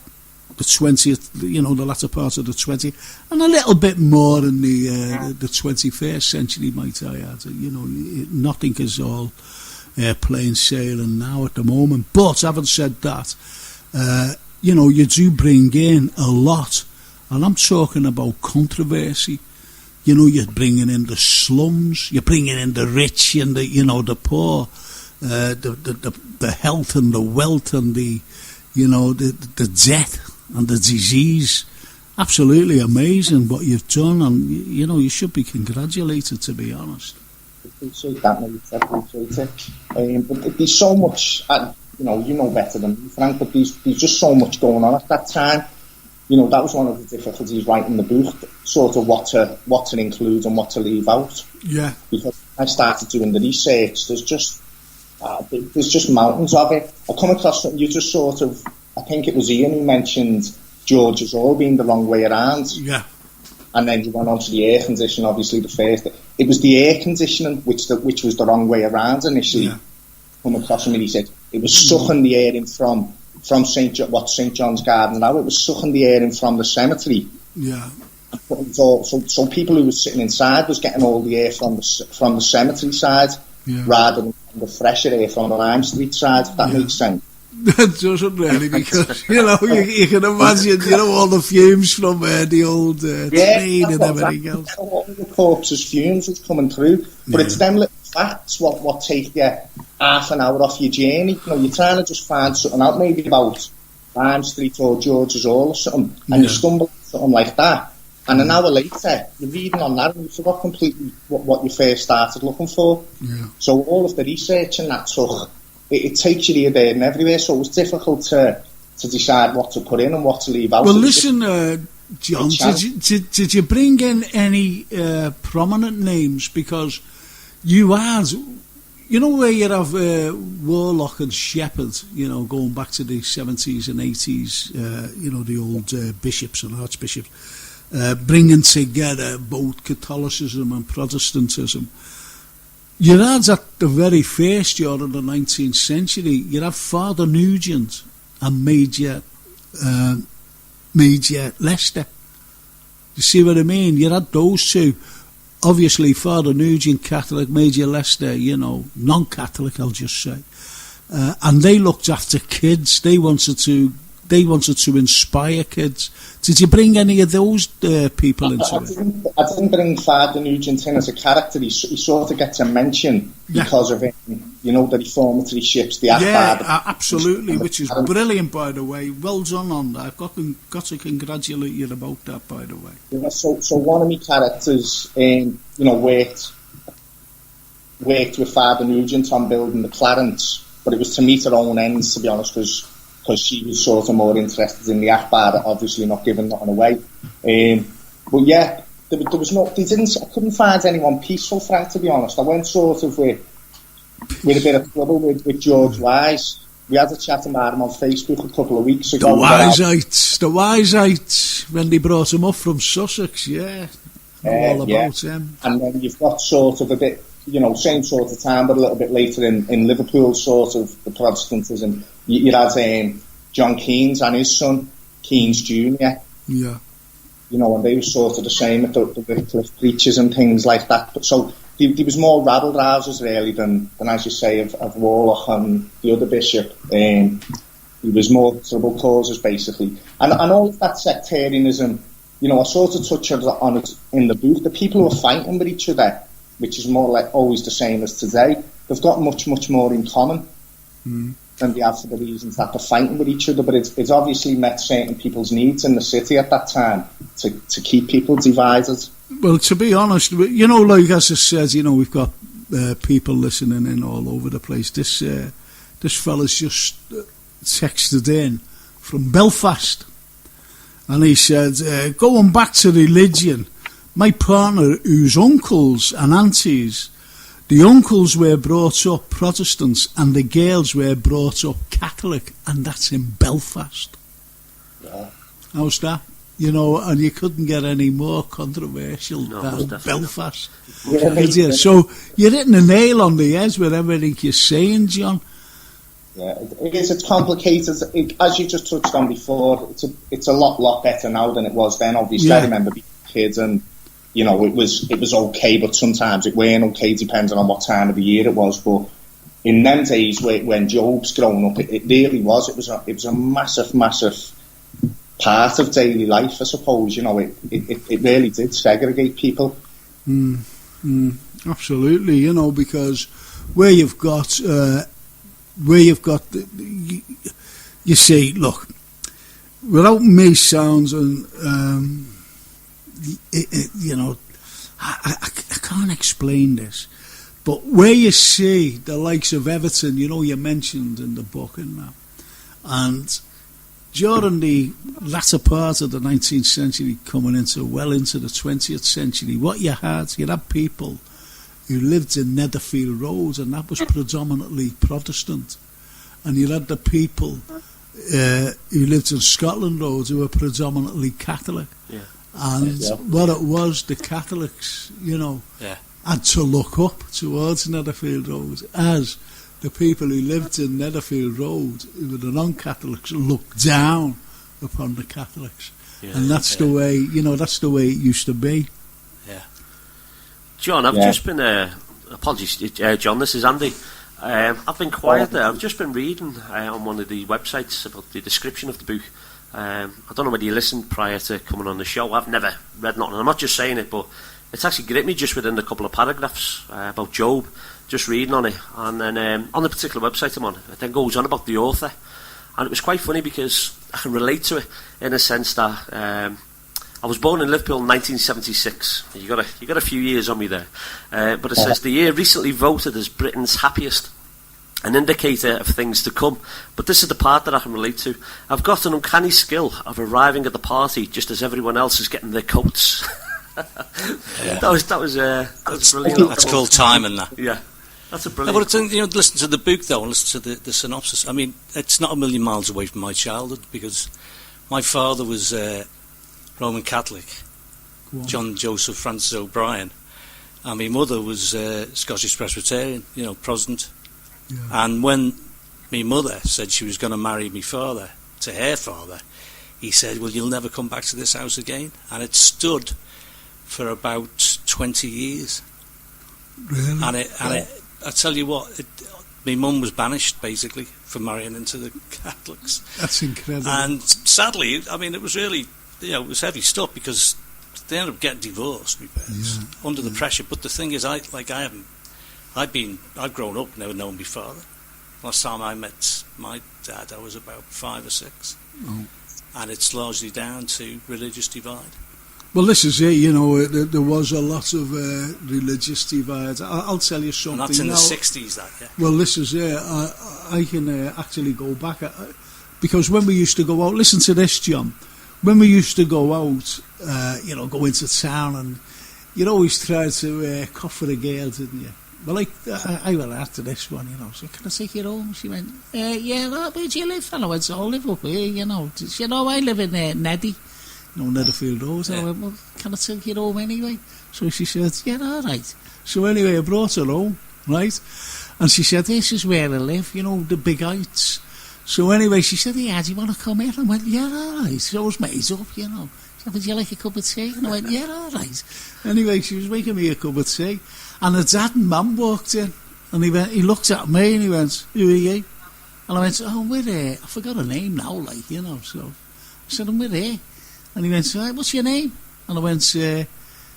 20th, you know, the latter part of the 20th, and a little bit more in the 21st century, might I add. You know, nothing is all plain sailing now at the moment. But having said that, you know, you do bring in a lot, and I'm talking about controversy. You know, you're bringing in the slums, you're bringing in the rich and the, you know, the poor, the health and the wealth and the, you know, the death and the disease. Absolutely amazing what you've done, and you know, you should be congratulated, to be honest. I appreciate that, mate. I appreciate it. But there's so much, you know better than me, Frank, but there's just so much going on at that time. You know, that was one of the difficulties writing the book, sort of what to include and what to leave out. Yeah. Because I started doing the research, there's just mountains of it. I come across something, you just sort of, I think it was Ian who mentioned George's all being the wrong way around. Yeah. and then you went on to the air conditioning, obviously the first. It was the air conditioning which was the wrong way around initially. Yeah. Come across him and he said it was sucking the air in from St. John's Garden now. It was sucking the air in from the cemetery. Yeah. So people who were sitting inside was getting all the air from the cemetery side, rather than the fresher air from the Lime Street side, if that makes sense. That doesn't really, because, you can imagine, all the fumes from the old train and everything else. All the corpses' fumes was coming through, but it's them little facts what take you half an hour off your journey. You're trying to just find something out, maybe about Lime Street or George's Hall or something, and you stumble on something like that. And an hour later, you're reading on that and you forgot completely what you first started looking for. Yeah. So all of the research and that took, it takes you here, there and everywhere, so it was difficult to decide what to put in and what to leave out. Well, listen, John, did you bring in any prominent names? Because you had, where you have Warlock and Shepherd, going back to the 70s and 80s, the old bishops and archbishops, bringing together both Catholicism and Protestantism. You had at the very first year of the 19th century, you have Father Nugent and Major Leicester. You see what I mean? You had those two. Obviously, Father Nugent, Catholic, Major Leicester, non-Catholic, I'll just say. And they looked after kids. They wanted to inspire kids. Did you bring any of those people into it? I didn't bring Father Nugent in as a character. He sort of gets a mention because of it, the reformatory ships, the Akbar. Yeah, absolutely, which is brilliant, by the way. Well done on that. I've got to congratulate you about that, by the way. Yeah, so one of my characters, worked with Father Nugent on building the Clarence, but it was to meet her own ends, to be honest, because she was sort of more interested in the Akbar, obviously not giving nothing away. But yeah, there was no. I couldn't find anyone peaceful, Frank. To be honest, I went sort of with a bit of trouble with George Wise. We had a chat about him on Facebook a couple of weeks ago. The Wiseites, when they brought him up from Sussex, all about him. And then you've got sort of a bit, same sort of time, but a little bit later in Liverpool, sort of the Protestantism. You had John Keynes and his son, Keynes Jr. Yeah. And they were sort of the same with the Wycliffe preachers and things like that. But so there was more rabble-rousers really than as you say, of Warlock and the other bishop. He was more trouble causers basically. And all of that sectarianism, I sort of touched on it in the book. The people who are fighting with each other, which is more like always the same as today, they've got much, much more in common than they have for the reasons that they're fighting with each other. But it's obviously met certain people's needs in the city at that time to keep people divided. Well, to be honest, like as I said, we've got people listening in all over the place. This fella's just texted in from Belfast, and he said, going back to religion, my partner, whose uncles and aunties, the uncles were brought up Protestants and the girls were brought up Catholic, and that's in Belfast. Yeah. How's that? And you couldn't get any more controversial than Belfast. Yeah. So you're hitting the nail on the head with everything you're saying, John. Yeah, it is. It's complicated. As you just touched on before, it's a lot better now than it was then. Obviously, I remember being a kid and it was okay, but sometimes it weren't okay, depending on what time of the year it was. But in them days, when Jobe's growing up, it really was. It was a massive part of daily life, I suppose. It really did segregate people. Absolutely, because where you've got, you see, look, without me sounds and. I can't explain this, but where you see the likes of Everton, you mentioned in the book and that, and during the latter part of the 19th century coming into the 20th century, what you had people who lived in Netherfield Road, and that was predominantly Protestant, and you had the people who lived in Scotland Road who were predominantly Catholic. Yeah. And what it was, the Catholics, had to look up towards Netherfield Road as the people who lived in Netherfield Road, who were the non-Catholics, looked down upon the Catholics. And that's the way, that's the way it used to be. Yeah. John, I've just been, apologies, John, this is Andy. I've been quiet there. I've just been reading on one of the websites about the description of the book. I don't know whether you listened prior to coming on the show. I've never read nothing. I'm not just saying it, but it's actually gripped me just within a couple of paragraphs about Jobe, just reading on it. And then on the particular website I'm on, it then goes on about the author. And it was quite funny because I can relate to it in a sense that I was born in Liverpool in 1976. You got a few years on me there. But it says the year recently voted as Britain's happiest, an indicator of things to come. But this is the part that I can relate to. I've got an uncanny skill of arriving at the party just as everyone else is getting their coats. That was brilliant. That's called time and that. Yeah. That's a brilliant. But listen to the book though, and listen to the synopsis. I mean, it's not a million miles away from my childhood because my father was Roman Catholic, John Joseph Francis O'Brien, and my mother was Scottish Presbyterian, Protestant. Yeah. And when my mother said she was going to marry my father to her father, he said, "Well, you'll never come back to this house again," and it stood for about 20 years. Really? I tell you what, my mum was banished basically for marrying into the Catholics. That's incredible. And sadly, I mean, it was really, it was heavy stuff because they ended up getting divorced, my parents, under the pressure. But the thing is, I've grown up, never known my father. Last time I met my dad, I was about 5 or 6, and it's largely down to religious divide. Well, this is it, there was a lot of religious divides. I'll tell you something. And that's in now, the 60s, that, yeah. Well, this is it. I can actually go back. Because when we used to go out, listen to this, John. When we used to go out, go into town, and you'd always try to cough for a girl, didn't you? Well, I went after this one, so can I take you home? She went, where do you live? And I went, I live up here, I live in Neddy. Netherfield Road. I went, well, can I take you home anyway? So she said, yeah, all right. So anyway, I brought her home, right? And she said, this is where I live, the big heights. So anyway, she said, yeah, do you want to come in? I went, yeah, all right. So I was made up, She said, would you like a cup of tea? And I went, yeah, all right. Anyway, she was making me a cup of tea. And the dad and mum walked in. And he looked at me and he went, who are you? And I went, we're here. I forgot her name now, so I said, we're here. And he went, what's your name? And I went,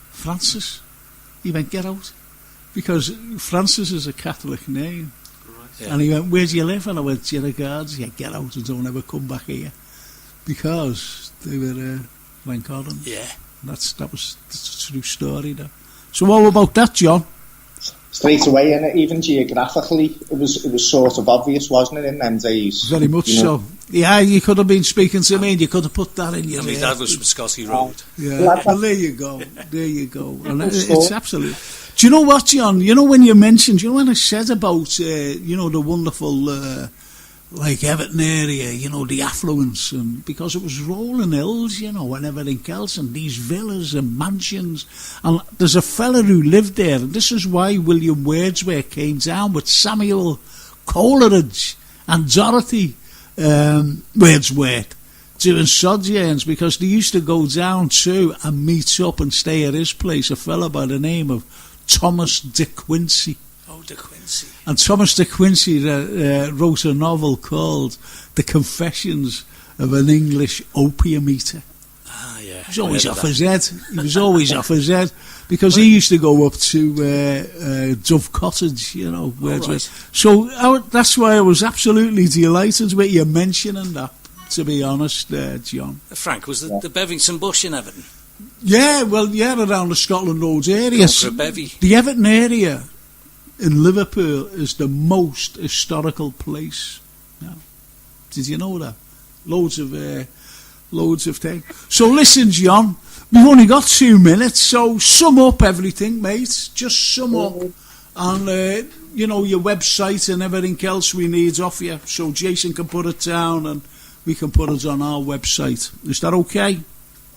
Francis. He went, get out. Because Francis is a Catholic name. Right. Yeah. And he went, where do you live? And I went, Guards. Yeah, get out and don't ever come back here. Because they were Frank Carlyle. Yeah. That's a true story, though. So all about that, John? Straight away, and even geographically, it was sort of obvious, wasn't it, in them days? Very much so. Yeah, you could have been speaking to me and you could have put that in your head. My dad was from Scotty Road. Yeah, well, there you go. And it's absolute. Do you know what, John? When you mentioned, when I said about, the wonderful, Everton area, the affluence, and because it was rolling hills, and everything else, and these villas and mansions. And there's a fella who lived there, and this is why William Wordsworth came down with Samuel Coleridge and Dorothy Wordsworth doing sojourns, because they used to go down to and meet up and stay at his place, a fella by the name of Thomas de Quincey. Oh, de Quincey. And Thomas de Quincey wrote a novel called The Confessions of an English Opium Eater. Ah, yeah. He was always off his head. He was always off his head because he used to go up to Dove Cottage, Wordsworth. Right. So that's why I was absolutely delighted with you mentioning that, to be honest, John. Frank, was the Bevington Bush in Everton? Yeah, around the Scotland Road area. The Everton area in Liverpool is the most historical place. Yeah. Did you know that? Loads of things. So listen, John, we've only got 2 minutes, so sum up everything, mate. Just sum up. And, your website and everything else we need off you, so Jason can put it down and we can put it on our website. Is that okay?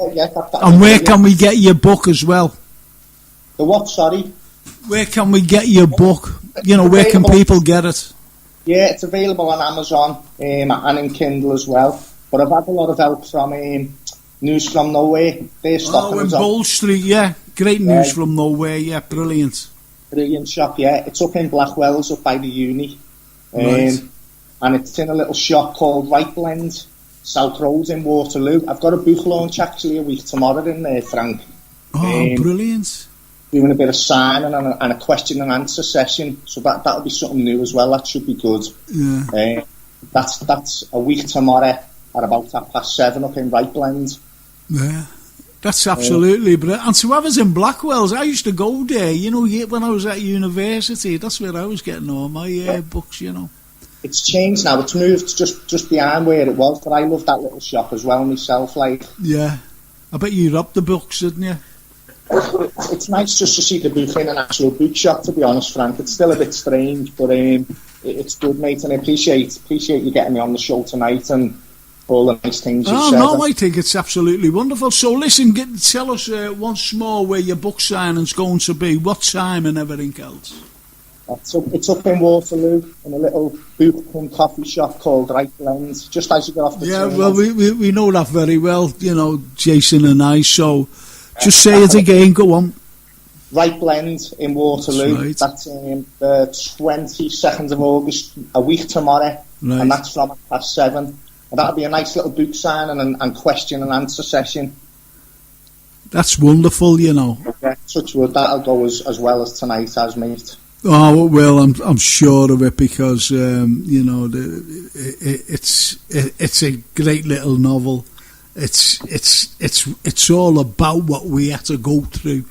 And where can we get your book as well? The what, sorry? Where can we get your book? You know, where can people get it? Yeah, it's available on Amazon and in Kindle as well. But I've had a lot of help from News from Nowhere. They're stocking in Bold Street, yeah. Great News from Nowhere, yeah, brilliant. Brilliant shop, yeah. It's up in Blackwells, up by the uni. Right. And it's in a little shop called Right Blend, South Road in Waterloo. I've got a book launch actually a week tomorrow in there, Frank. Oh, brilliant. Doing a bit of signing and a question and answer session. So that'll be something new as well. That should be good. Yeah. That's a week tomorrow at about 7:30 up in Right Blend. Yeah. That's absolutely brilliant. And to have us in Blackwells, I used to go there, you know, when I was at university. That's where I was getting all my books, you know. It's changed now. It's moved just behind where it was, but I love that little shop as well myself. Like, yeah. I bet you robbed the books, didn't you? It's nice just to see the book in an actual bookshop, to be honest, Frank. It's still a bit strange, but it's good, mate, and I appreciate you getting me on the show tonight and all the nice things you've said. No, I think it's absolutely wonderful. So listen, tell us once more where your book signing's going to be, what time and everything else. It's up in Waterloo in a little book and coffee shop called Right Blend, just as you get off the train. Yeah, well, we know that very well, you know, Jason and I, so just say it again, go on. Right Blend in Waterloo. That's the 22nd of August, a week tomorrow, and that's from 7:30. And that'll be a nice little book signing and question and answer session. That's wonderful, you know. Okay. Such wood, that'll go as well as tonight has, mate. Oh well, I'm sure of it because you know it's a great little novel. It's all about what we had to go through,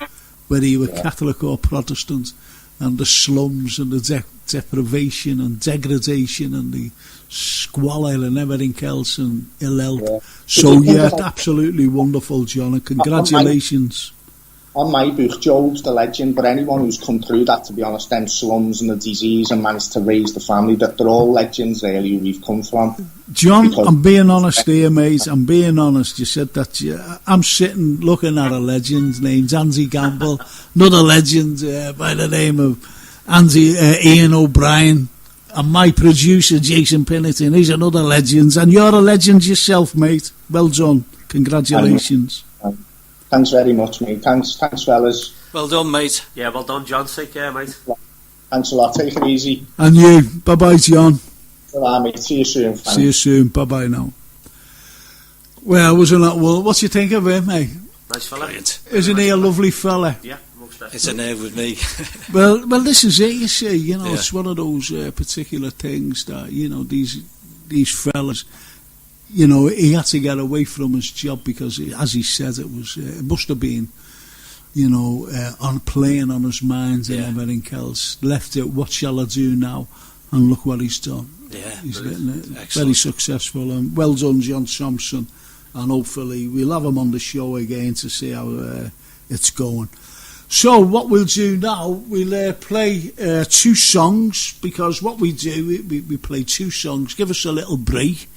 whether you were Catholic or Protestant, and the slums and the deprivation and degradation and the squalor and everything else and ill health. Yeah. So yeah, absolutely wonderful, John, and congratulations. On my book, Jobe's the legend, but anyone who's come through that, to be honest, them slums and the disease and managed to raise the family, that they're all legends really who we've come from. John, I'm being honest here, mate. I'm being honest. You said that. I'm sitting looking at a legend named Andy Gamble, another legend by the name of Ian O Brien, and my producer Jason Pinnerton. He's another legend, and you're a legend yourself, mate. Well done. Congratulations. Thanks very much, mate. Thanks, fellas. Well done, mate. Yeah, well done, John. Take care, mate. Thanks a lot. Take it easy. And you. Bye-bye, John. Bye, mate. See you soon. Thanks. See you soon. Bye-bye now. Well, wasn't that well? What do you think of him, mate? Nice fella. Isn't he a lovely fella? Yeah, most definitely. It's a nerve with me. well, this is it, you see. You know, it's one of those particular things that, you know, these fellas... You know, he had to get away from his job because, as he said, it must have been, you know, playing on his mind and everything else. Left it, what shall I do now? And look what he's done. Yeah, he's getting it very successful. And well done, John Thompson. And hopefully we'll have him on the show again to see how it's going. So what we'll do now, we'll play 2 songs, because what we do, we play 2 songs, give us a little break.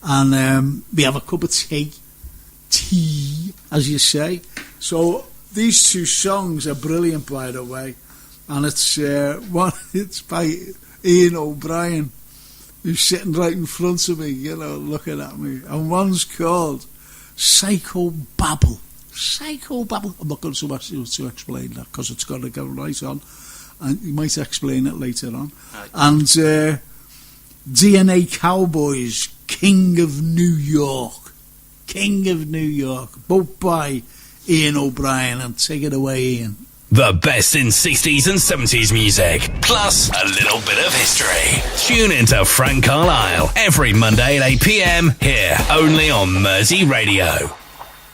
And we have a cup of tea, as you say. So these 2 songs are brilliant, by the way. And it's it's by Ian O Brien, who's sitting right in front of me, you know, looking at me. And one's called Psychobabble. Psychobabble. I'm not going to ask you to explain that because it's got to go right on. And you might explain it later on. And DNA Cowboys, King of New York, both by Ian O Brien. And take it away, Ian. The best in 60s and 70s music, plus a little bit of history. Tune into Frank Carlyle every Monday at 8 p.m. here, only on Mersey Radio.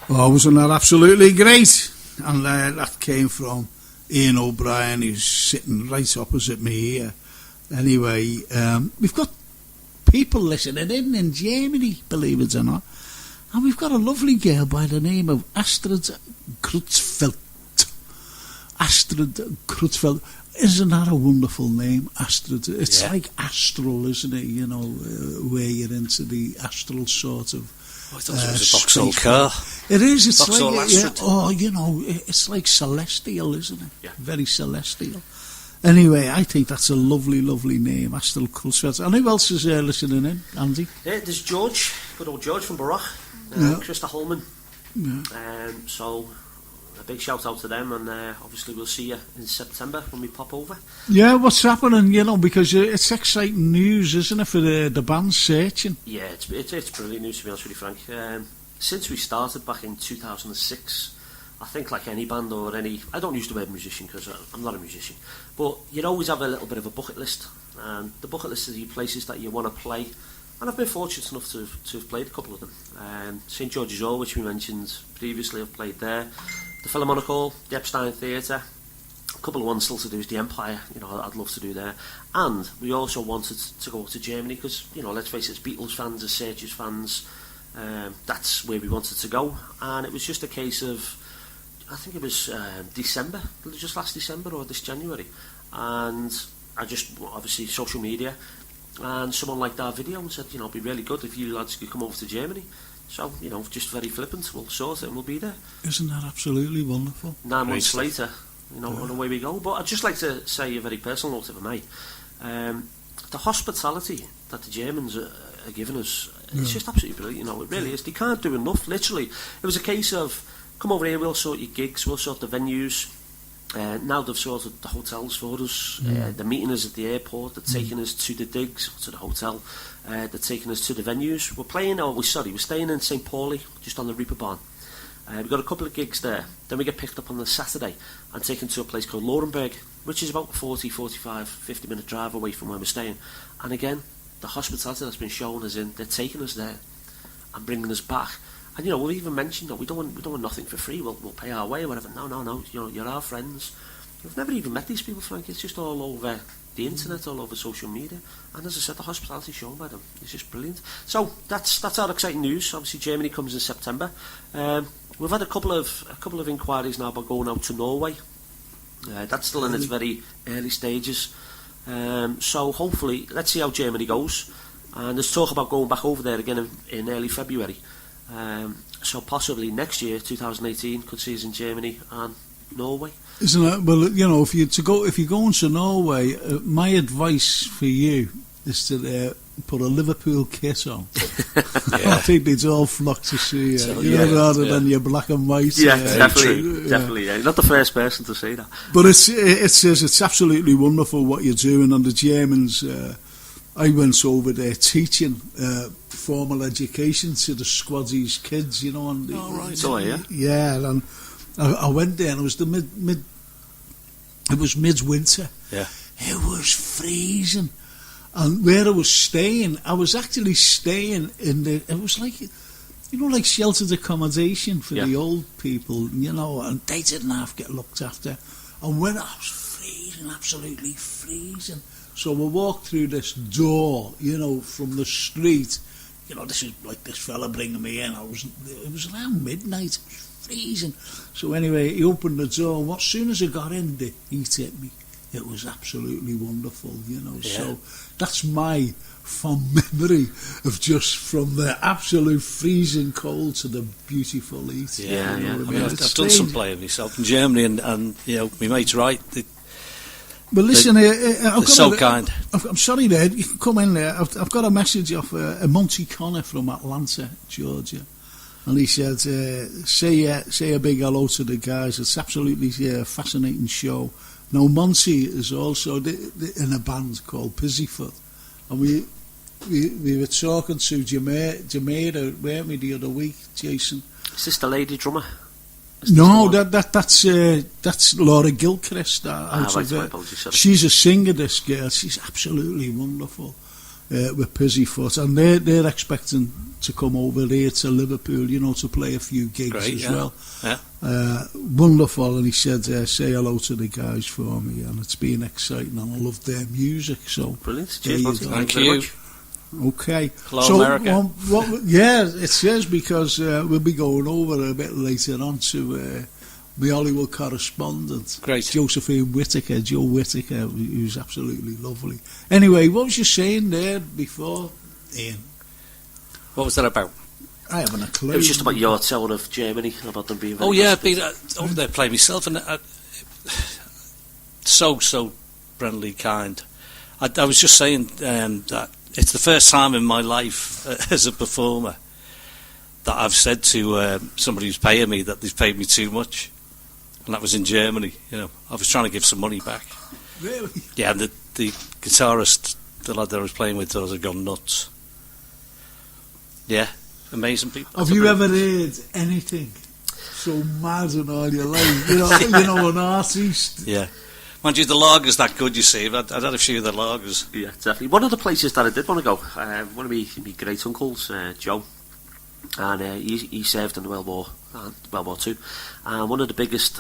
Oh, wasn't that absolutely great? And that came from Ian O Brien, who's sitting right opposite me here. Anyway, we've got people listening in Germany, believe it or not, and we've got a lovely girl by the name of Astrid Krutzfeld. Isn't that a wonderful name, Astrid? It's like astral, isn't it? You know, where you're into the astral sort of I thought it was a Vauxhall car. It is. It's Vauxhall like it's like celestial, isn't it? Yeah. Very celestial. Anyway, I think that's a lovely, lovely name. Astle Culsford. And who else is listening in, Andy? Yeah, there's George, good old George from Barroch, Krista Holman. Yeah. So a big shout out to them, and obviously we'll see you in September when we pop over. Yeah, what's happening? Because it's exciting news, isn't it, for the band Searchin? Yeah, it's brilliant news, to be honest with you, Frank. Since we started back in 2006, I think like any band or any... I don't use the word musician because I'm not a musician, but you'd always have a little bit of a bucket list, and the bucket list is the places that you want to play, and I've been fortunate enough to have played a couple of them. St George's Hall, which we mentioned previously, I've played there. The Philharmonic Hall, the Epstein Theatre, a couple of ones still to do is the Empire, I'd love to do there. And we also wanted to go to Germany because, let's face it, as Beatles fans, as Searchers fans, that's where we wanted to go. And it was just a case of, I think it was December, just last December or this January, and I just, obviously social media, and someone liked our video and said, it'd be really good if you lads could come over to Germany. So, just very flippant, we'll sort it and we'll be there. Isn't that absolutely wonderful? 9 months later, on away we go. But I'd just like to say a very personal note, if I may. The hospitality that the Germans are giving us, it's just absolutely brilliant, it really is. They can't do enough, literally. It was a case of, come over here, we'll sort your gigs, we'll sort the venues. Now they've sorted the hotels for us. They're meeting us at the airport, they're taking us to the digs, to the hotel, they're taking us to the venues. We're staying in St Pauli, just on the Reaper Barn. We've got a couple of gigs there. Then we get picked up on the Saturday and taken to a place called Laurenburg, which is about 40, 45, 50 minute drive away from where we're staying. And again, the hospitality that's been shown us in, they're taking us there and bringing us back. And we've even mentioned that we don't want nothing for free. We'll pay our way or whatever. No. You're our friends. We've never even met these people, Frank. It's just all over the internet, all over social media. And as I said, the hospitality shown by them is just brilliant. So that's our exciting news. Obviously, Germany comes in September. We've had a couple of inquiries now about going out to Norway. That's still in its very early stages. So hopefully, let's see how Germany goes. And there's talk about going back over there again in early February. So possibly next year, 2018, could see us in Germany and Norway. Isn't it? Well, if you're going to Norway, my advice for you is to put a Liverpool kit on. I think they'd all flock to see you, rather than your black and white. Yeah, definitely. Yeah. Not the first person to say that. But it's absolutely wonderful what you're doing, and the Germans. I went over there teaching formal education to the squaddies kids, and and I went there and it was it was midwinter. Yeah, it was freezing, and where I was staying, I was actually staying in it was like, like sheltered accommodation for the old people, and they didn't have to get looked after. And when I was freezing, absolutely freezing. So we walked through this door, from the street. This is like this fella bringing me in. It was around midnight. It was freezing. So anyway, he opened the door, and as soon as I got in, the heat hit me. It was absolutely wonderful, Yeah. So that's my fond memory of just from the absolute freezing cold to the beautiful heat. Yeah. I mean, I've done some playing myself in Germany, and my mate's right. But listen, they're so kind. I'm sorry, Ed. You can come in there. I've got a message off Monty Connor from Atlanta, Georgia, and he said, "Say a big hello to the guys. It's absolutely a fascinating show." Now, Monty is also in a band called Pussyfoot, and we were talking to Jamaica, weren't we, the other week, Jason? Is this the lady drummer? No, that's Laura Gilchrist. She's a singer, this girl. She's absolutely wonderful with Pussyfoot, and they're expecting to come over here to Liverpool, to play a few gigs well. Yeah. Wonderful, and he said, say hello to the guys for me, and it's been exciting, and I love their music. So brilliant. Cheers, thank you very much. Okay. Hello, so, America. It says because we'll be going over a bit later on to my Hollywood correspondent, Josephine Whitaker, Joe Whitaker, who's absolutely lovely. Anyway, what was you saying there before, Ian? What was that about? I haven't a clue. It was just about your tour of Germany, about them being very I've been over there playing myself, and so friendly, kind. I was just saying that it's the first time in my life as a performer that I've said to somebody who's paying me that they've paid me too much, and that was in Germany. I was trying to give some money back. Really? Yeah, and the guitarist, the lad that I was playing with, thought I'd gone nuts. Yeah, amazing people. Have you ever heard anything so mad in all your life? An artist. Yeah. Mind you, the lager's that good, you see. I'd had a few of the lagers. Yeah, definitely. One of the places that I did want to go, one of my great uncles, Joe, and he served in the World War II. And one of the biggest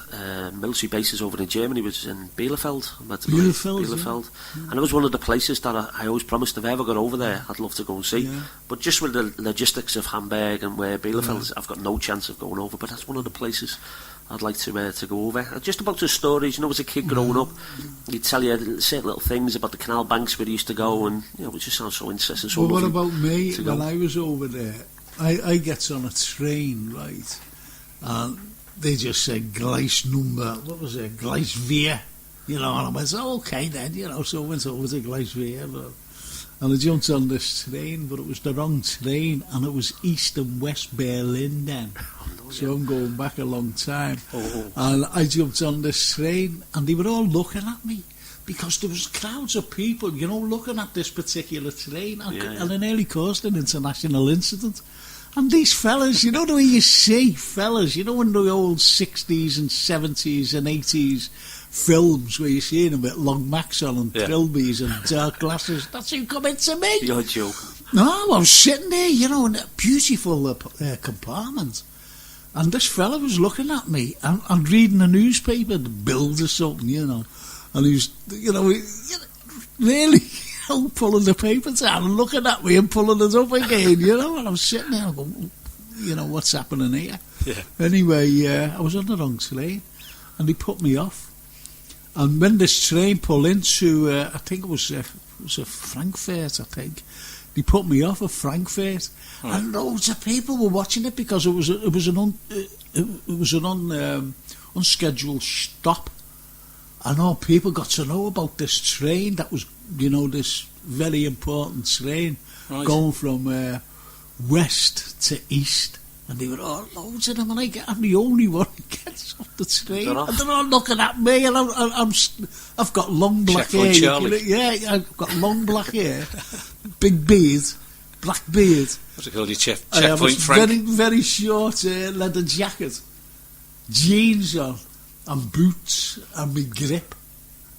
military bases over in Germany was in Bielefeld. Bielefeld. Yeah. And it was one of the places that I always promised if I ever got over there, I'd love to go and see. Yeah. But just with the logistics of Hamburg and where Bielefeld is, I've got no chance of going over. But that's one of the places I'd like to go over. Just about the stories, as a kid growing up, he'd tell you certain little things about the canal banks where he used to go, and it just sounds so interesting. So what about me? When I was over there, I gets on a train, right, and they just said Gleis number, what was it, Gleis 4, and I went, okay then, so I went over to Gleis 4, and I jumped on this train, but it was the wrong train, and it was East and West Berlin then. So I'm going back a long time. And I jumped on this train, and they were all looking at me, because there was crowds of people, looking at this particular train, and it nearly caused an international incident. And these fellas, the way you see fellas, in the old 60s and 70s and 80s films where you see them with long macks on and trilbies and dark glasses, that's who come into me. You're joking. No, I was sitting there, in a beautiful compartment. And this fella was looking at me and reading a newspaper, the Bild or something, and he was, really, pulling the paper down and looking at me and pulling it up again, and I was sitting there going, what's happening here? Yeah. Anyway, I was on the wrong train, and he put me off. And when this train pulled into, I think it was a Frankfurt, I think, he put me off at Frankfurt, and loads of people were watching it because it was an unscheduled stop, and all people got to know about this train that was, this very important train going from west to east, and they were all loads of them, and I'm the only one who gets off the train, and they're all looking at me, and I've got long black hair. I've got long black hair, big beard, black beard. What's it called, your checkpoint Frank? Very, very short leather jacket, jeans on, and boots, and my grip,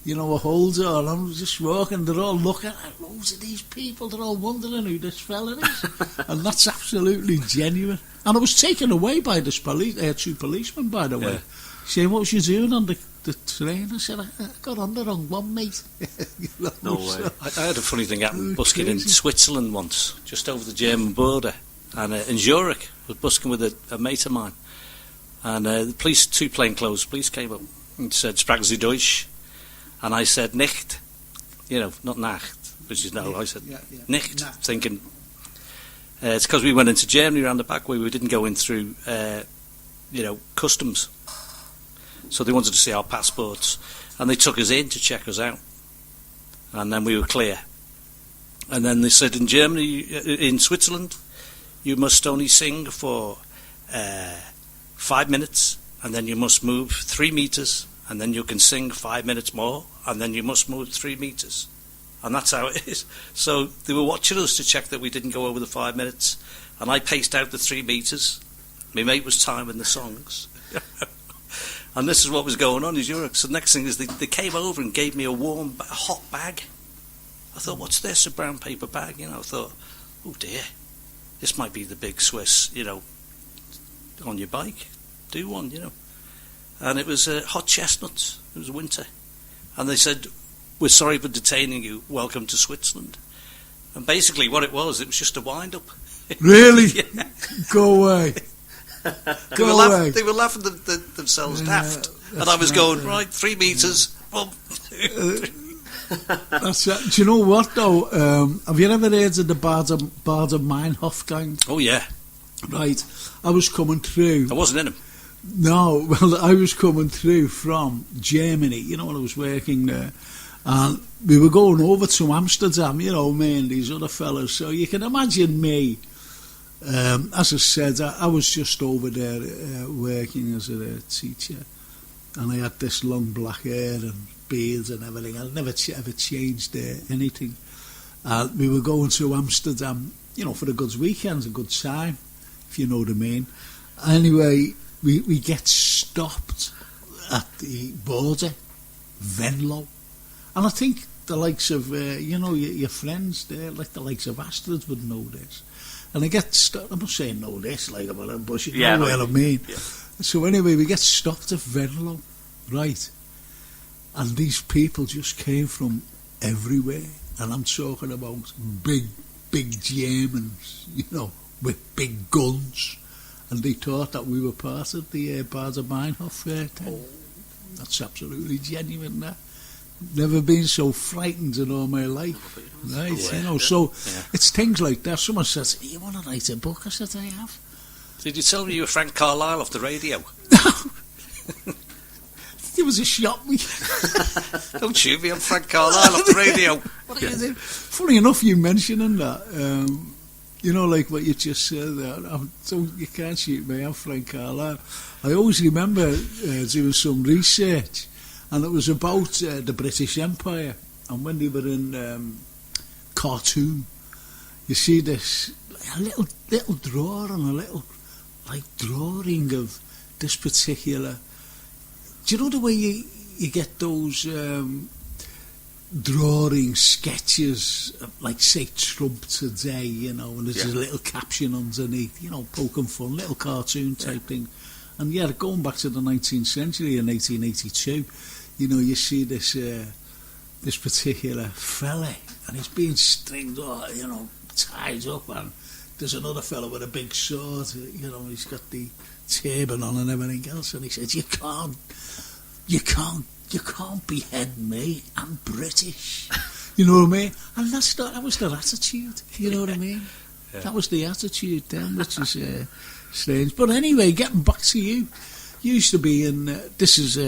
a holder, and I'm just walking, they're all looking at loads of these people, they're all wondering who this fella is, and that's absolutely genuine. And I was taken away by this two policemen, by the way, saying, what was you doing on the train? I said, I got on the wrong one, mate. No way. I had a funny thing happen busking in Switzerland once, just over the German border, and in Zurich, I was busking with a mate of mine, and the police, two plainclothes police came up and said, "Sprachen Sie Deutsch?" And I said, "Nicht," not Nacht, which is no. I said, "Nicht," thinking it's because we went into Germany around the back way. We didn't go in through, customs. So they wanted to see our passports, and they took us in to check us out, and then we were clear. And then they said, in Switzerland, you must only sing for 5 minutes, and then you must move 3 meters, and then you can sing 5 minutes more, and then you must move 3 meters. And that's how it is. So they were watching us to check that we didn't go over the 5 minutes, and I paced out the 3 meters. My mate was timing the songs. And this is what was going on in Europe. So the next thing is they came over and gave me a hot bag. I thought, what's this, a brown paper bag? I thought, oh dear, this might be the big Swiss, on your bike. Do one, And it was hot chestnuts. It was winter. And they said, we're sorry for detaining you. Welcome to Switzerland. And basically what it was just a wind-up. Really? Yeah. Go away. They were laughing themselves daft. And I was going, right, 3 meters. Boom. That's it. Do you know what, though? Have you ever heard of the Bader Meinhof gang? Oh, yeah. right, I was coming through. I wasn't in them. No, well, I was coming through from Germany, you know, when I was working there. And we were going over to Amsterdam, you know, me and these other fellas. So you can imagine me. As I said, I was just over there working as a teacher. And I had this long black hair and beard and everything. I never ever changed anything. We were going to Amsterdam, you know, for a good weekend, a good time, if you know what I mean. Anyway, we get stopped at the border, Venlo. And I think the likes of, you know, your friends there, like the likes of Astrid would know this. And I get stopped, I'm not saying know this, like I'm a bush, you know what I mean. Yeah. So anyway, we get stopped at Venlo, right? And these people just came from everywhere. And I'm talking about big Germans, you know, with big guns. And they thought that we were part of the Bader-Meinhof thing. Oh. That's absolutely genuine, that. Never been so frightened in all my life. Right, you know, so it's things like that. Someone says, you want to write a book? I said, I have. Did you tell me you were Frank Carlyle off the radio? It was a shot me. Don't shoot me, I'm Frank Carlyle off the radio. What are you doing? Funny enough, you mentioning that. You know, like what you just said there. So you can't shoot me, I'm Frank Carlyle. I always remember doing some research. And it was about the British Empire. And when they were in Khartoum, you see this a little drawing, a little like drawing of this particular. Do you know the way you get those drawing sketches, like say Trump today, you know, and there's a little caption underneath, you know, poking fun, little cartoon type thing. And going back to the 19th century in 1882. You know, you see this particular fella, and he's being stringed up, you know, tied up, and there's another fella with a big sword, you know, he's got the turban on and everything else, and he says, you can't behead me, I'm British. You know what I mean? And that was their attitude, you know what I mean? Yeah. That was the attitude then, which is strange. But anyway, getting back to you. You used to be in, this is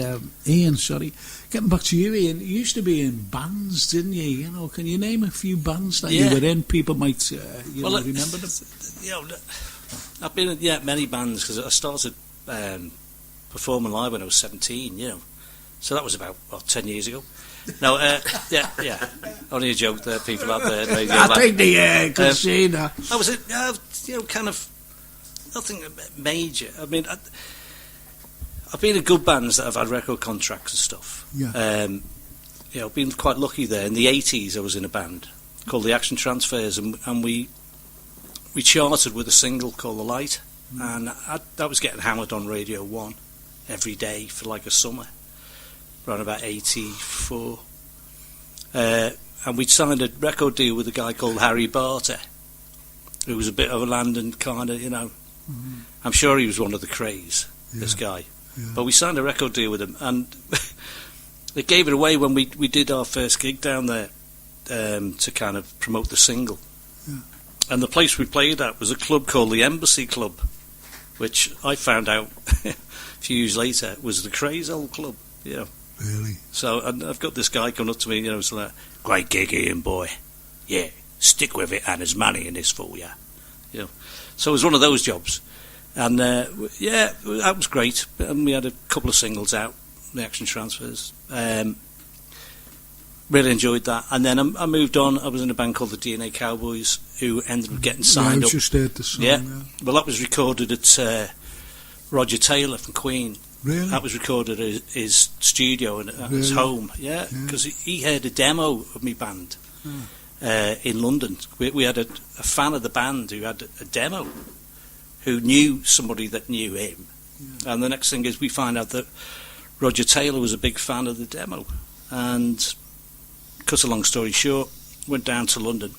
Ian, sorry. Getting back to you, Ian, you used to be in bands, didn't you? You know, can you name a few bands that you were in? People might remember them. You know, I've been in many bands because I started performing live when I was 17, you know. So that was about, 10 years ago. No, only a joke there, people out there. I think they could see that. That was it, you know, kind of nothing major. I mean, I've been in good bands that have had record contracts and stuff. Yeah. You know, been quite lucky there. In the 80s, I was in a band called the Action Transfers, and we charted with a single called The Light, and that was getting hammered on Radio 1 every day for like a summer, around about 84. And we'd signed a record deal with a guy called Harry Barter, who was a bit of a London kind of, you know. Mm-hmm. I'm sure he was one of the Craze, this guy. Yeah. But we signed a record deal with him, and they gave it away when we did our first gig down there to kind of promote the single. Yeah. And the place we played at was a club called the Embassy Club, which I found out a few years later was the Craze old club. You know. Really? So and I've got this guy coming up to me, you know, it's like, great gig, Ian boy. Yeah, stick with it, and there's money in this for you. You know. So it was one of those jobs. And that was great. And we had a couple of singles out, the Action Transfers. Really enjoyed that. And then I moved on. I was in a band called the DNA Cowboys, who ended up getting signed up. Just heard the song. Yeah. Well, that was recorded at Roger Taylor from Queen. Really? That was recorded at his studio and at his home. Yeah, because he heard a demo of me band in London. We had a fan of the band who had a demo, who knew somebody that knew him. Yeah. And the next thing is we find out that Roger Taylor was a big fan of the demo. And, cut a long story short, went down to London.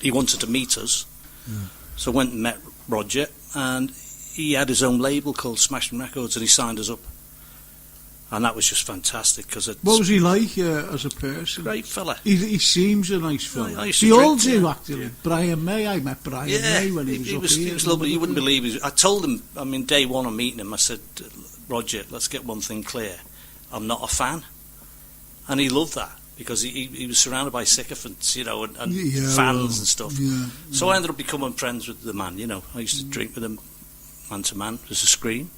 He wanted to meet us. Yeah. So went and met Roger, and he had his own label called Smashing Records, and he signed us up. And that was just fantastic because what was he like as a person? Great fella. He seems a nice fella. I used The to old drink, two actually. Brian May. I met Brian May when he was up here. He was lovely. You wouldn't believe it. I told him. I mean, day one of meeting him, I said, Roger, let's get one thing clear. I'm not a fan, and he loved that because he was surrounded by sycophants, and fans and stuff. Yeah, so I ended up becoming friends with the man. I used to drink with him man to man. There's a screen.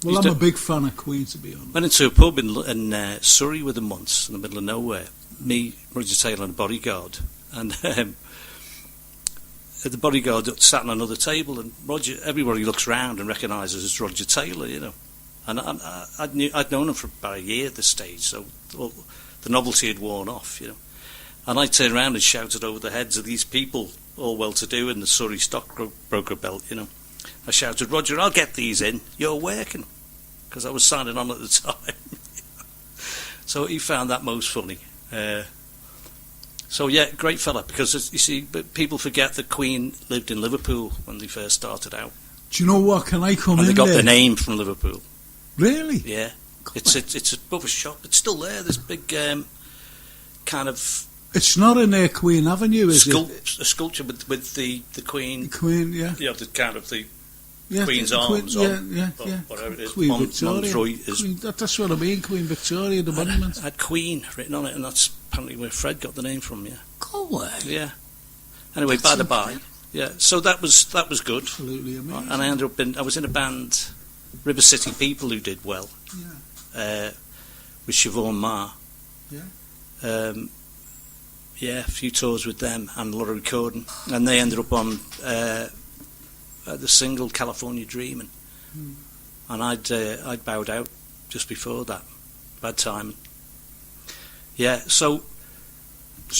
Well, I'm a big fan of Queen, to be honest. Went into a pub in Surrey with him once, in the middle of nowhere. Me, Roger Taylor, and a bodyguard. And the bodyguard sat on another table, and Roger, everybody looks round and recognises it's Roger Taylor, And I'd known him for about a year at this stage, so the novelty had worn off, And I turned around and shouted over the heads of these people, all well-to-do in the Surrey stockbroker belt, I shouted, Roger, I'll get these in. You're working. Because I was signing on at the time. So he found that most funny. So, yeah, great fella. Because, you see, people forget that Queen lived in Liverpool when they first started out. Do you know what? Can I come in there? And they got their name from Liverpool. Really? Yeah. It's above a shop. It's still there. This big kind of... It's not in Queen Avenue, is it? A sculpture with the Queen... The Queen, yeah. The kind of the... Yeah, Queen's arms yeah. whatever it is. Queen Victoria. Queen, that's what I mean, Queen Victoria, the monument. Had Queen written on it, and that's apparently where Fred got the name from, yeah. Go away. Yeah. Anyway, by the by, yeah. So that was good. Absolutely amazing. And I was in a band, River City People, who did well. Yeah. With Siobhan Ma. Yeah. A few tours with them and a lot of recording, and they ended up on. The single California Dreamin', and I'd bowed out just before that. Bad timing. Yeah, so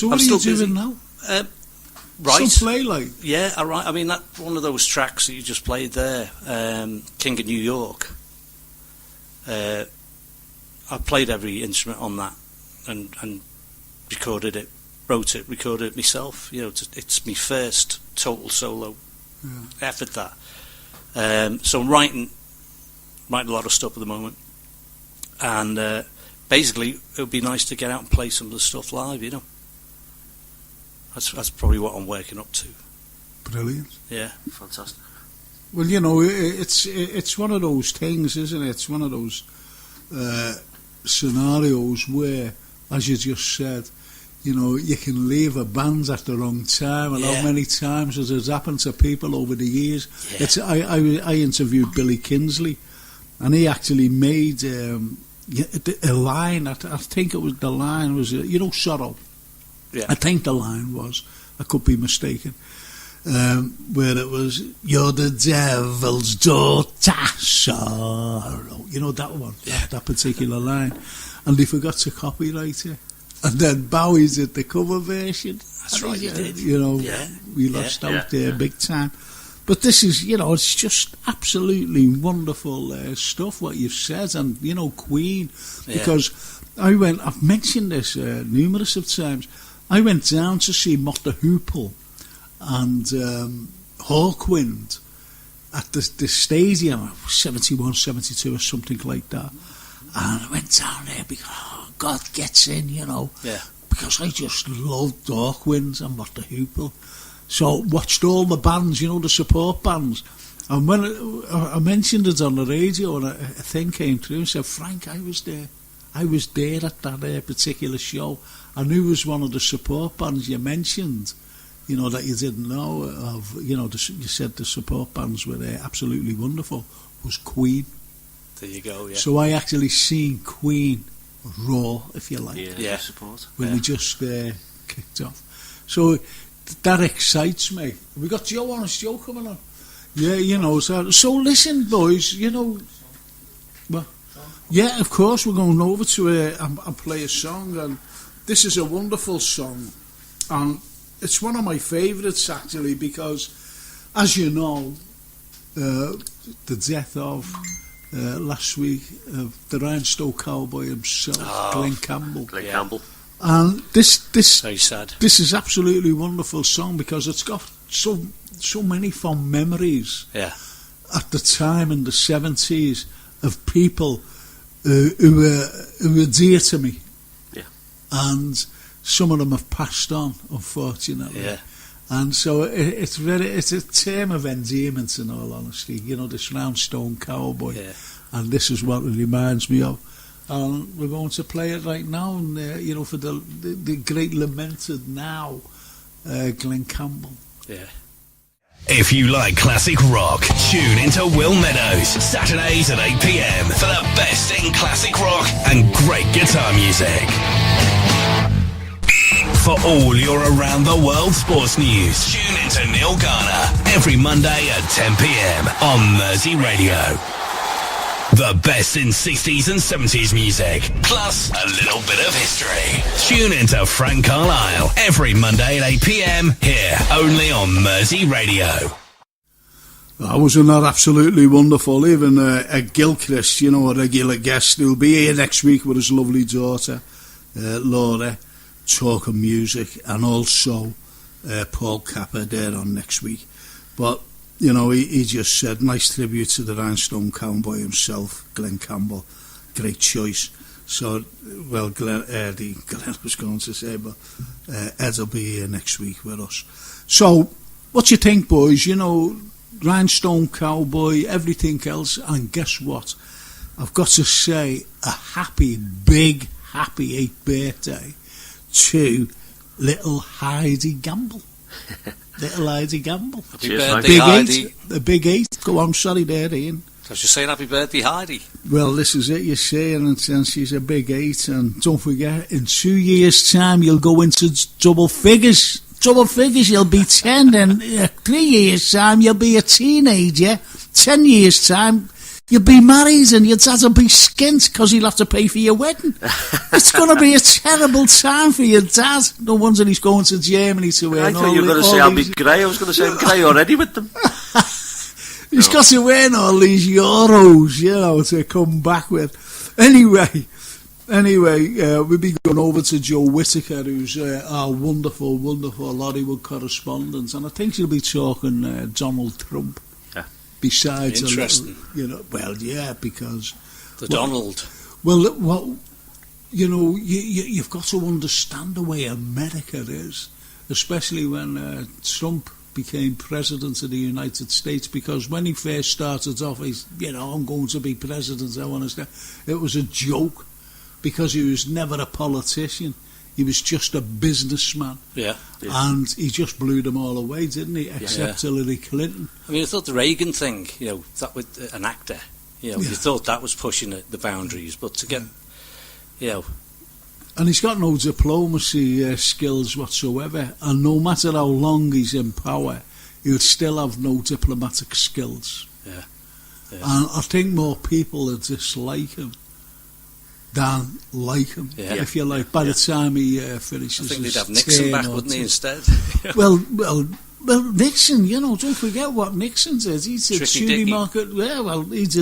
what are you doing now? Right. Some play like. Yeah, I write. I mean, that one of those tracks that you just played there, King of New York. I played every instrument on that and recorded it, wrote it, recorded it myself. It's my first total solo. Yeah. Effort that. So I'm writing a lot of stuff at the moment, and basically it would be nice to get out and play some of the stuff live. That's probably what I'm working up to. Brilliant. Yeah, fantastic. Well, it's one of those things, isn't it? It's one of those scenarios where, as you just said, you can leave a band at the wrong time, and how many times has happened to people over the years. Yeah. I interviewed Billy Kinsley, and he actually made a line. I think it was the line was sorrow. Yeah. I think the line was. I could be mistaken. Where it was, you're the devil's daughter, sorrow. That one, that particular line, and they forgot to copyright it. And then Bowie did the cover version. That's right, he did. We lost out there big time. But this is, it's just absolutely wonderful stuff, what you've said. And, Queen, because I've mentioned this numerous of times. I went down to see Mott the Hoople and Hawkwind at the stadium, 71, 72 or something like that. And I went down there because God gets in, because I just loved Hawkwind and Mott the Hoople. So watched all the bands, the support bands. And when I mentioned it on the radio, and a thing came through and said, Frank, I was there. I was there at that particular show. I knew it was one of the support bands you mentioned, that you didn't know of. You said the support bands were there, absolutely wonderful, was Queen. There you go, yeah. So I actually seen Queen raw, if you like. Yeah. Support. When we just kicked off. So that excites me. We got Joe Honest Joe coming on. Yeah, so listen, boys, well, yeah, of course, we're going over to and play a song, and this is a wonderful song, and it's one of my favourites, actually, because, as you know, the death of... last week, the Rhinestone Cowboy himself, Glenn Campbell. Glenn Campbell. And this very sad. This is absolutely wonderful song because it's got so many fond memories. Yeah. At the time in the 70s of people who were dear to me. Yeah. And some of them have passed on, unfortunately. Yeah. And so it's a term of endearment, in all honesty. You know, this round-stone cowboy. Yeah. And this is what it reminds me of. And we're going to play it right now, and, you know, for the great lamented now, Glenn Campbell. Yeah. If you like classic rock, tune into Will Meadows, Saturdays at 8 p.m. for the best in classic rock and great guitar music. For all your around the world sports news, tune into Neil Garner every Monday at 10 p.m. on Mersey Radio. The best in 60s and 70s music, plus a little bit of history. Tune into Frank Carlyle every Monday at 8 p.m. here, only on Mersey Radio. Wasn't that absolutely wonderful? Even Gilchrist, you know, a regular guest, who'll be here next week with his lovely daughter, Laura, talking music, and also Paul Capper there on next week. But you know, he just said, nice tribute to the Rhinestone Cowboy himself, Glenn Campbell. Great choice. So, well, Glenn was going to say, but Ed will be here next week with us. So, what do you think, boys? You know, Rhinestone Cowboy, everything else, and guess what? I've got to say a happy 8th birthday to little Heidi Gamble. Little Heidi Gamble. Happy birthday, Heidi. The big 8. Go on, sorry there, Ian. I was just saying happy birthday, Heidi. Well, this is it, you're saying, and she's a big 8, and don't forget, in 2 years' time, you'll go into double figures. Double figures, you'll be 10, and 3 years' time, you'll be a teenager. 10 years' time, you'll be married, and your dad will be skint because he'll have to pay for your wedding. It's going to be a terrible time for your dad. No wonder he's going to Germany to earn. I thought you were going to say I'll be grey. I was going to say I'm grey already with them. He's got to earn all these euros, you know, to come back with. Anyway, we'll be going over to Joe Whitaker, who's our wonderful Hollywood correspondent, and I think she'll be talking Donald Trump. Besides, interesting. You know, well, yeah, because Donald. Well, you know, you've got to understand the way America is, especially when Trump became president of the United States. Because when he first started off, he's, you know, I'm going to be president. I want to start. It was a joke because he was never a politician. He was just a businessman. Yeah. And he just blew them all away, didn't he? Except Hillary Clinton. I mean, I thought the Reagan thing, you know, that with an actor, you know, you thought that was pushing the boundaries, but to get, you know. And he's got no diplomacy skills whatsoever, and no matter how long he's in power, he'll still have no diplomatic skills. Yeah. And I think more people would dislike him than like him, if you like, by the time he finishes. I think they'd have Nixon back, wouldn't he, instead? well, Nixon, you know, don't forget what Nixon did. He did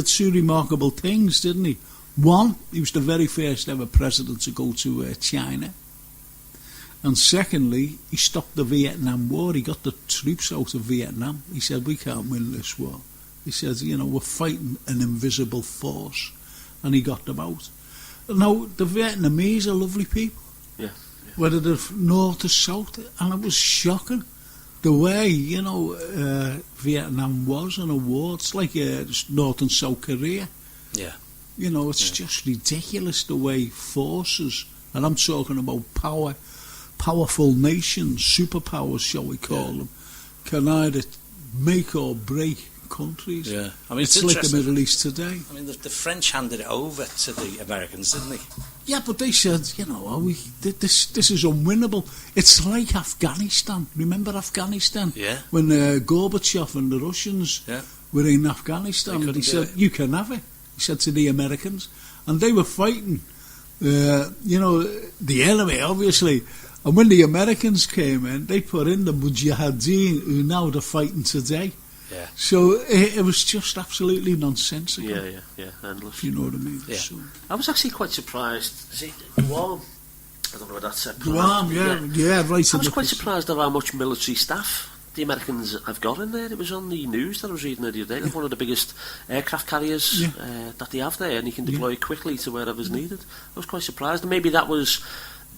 two remarkable things, didn't he? One, he was the very first ever president to go to China. And secondly, he stopped the Vietnam War. He got the troops out of Vietnam. He said, we can't win this war. He said, you know, we're fighting an invisible force. And he got them out. Now, the Vietnamese are lovely people. Yeah. Whether they're north or south, and it was shocking the way, you know, Vietnam was in a war. It's like North and South Korea. Yeah. You know, it's just ridiculous the way forces, and I'm talking about powerful nations, superpowers, shall we call them, can either make or break countries. Yeah, I mean, it's like the Middle East today. I mean, the French handed it over to the Americans, didn't they? Yeah, but they said, you know, this is unwinnable. It's like Afghanistan. Remember Afghanistan? Yeah. When Gorbachev and the Russians were in Afghanistan, he said, you can have it. He said to the Americans, and they were fighting, you know, the enemy, obviously. And when the Americans came in, they put in the Mujahideen, who now they're fighting today. Yeah. So it was just absolutely nonsensical. Yeah, endless. You know what I mean? Yeah. So. I was actually quite surprised. See, Guam, I don't know what that said. Guam, yeah, right. I was quite surprised at how much military staff the Americans have got in there. It was on the news that I was reading the other day. They're one of the biggest aircraft carriers that they have there, and you can deploy quickly to wherever's needed. I was quite surprised. And maybe that was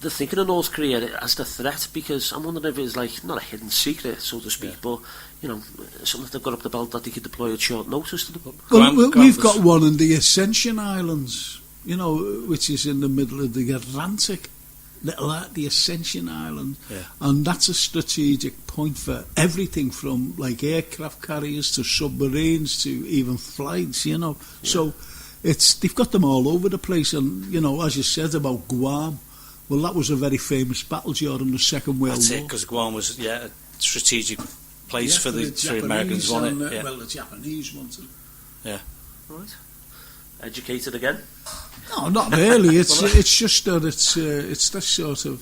the thinking of North Korea as the threat, because I'm wondering if it's like, not a hidden secret, so to speak, but, you know, something that they've got up the belt that they could deploy at short notice to the public. Well, we've got one in the Ascension Islands, you know, which is in the middle of the Atlantic. The Ascension Island, and that's a strategic point for everything from like aircraft carriers to submarines to even flights, you know. So they've got them all over the place, and you know, as you said about Guam, well, that was a very famous battle during the Second World War. That's it, because Guam was a strategic place for the Americans, wasn't it? Well, the Japanese wanted. Yeah. Right. Educated again? No, not really. It's just that it's this sort of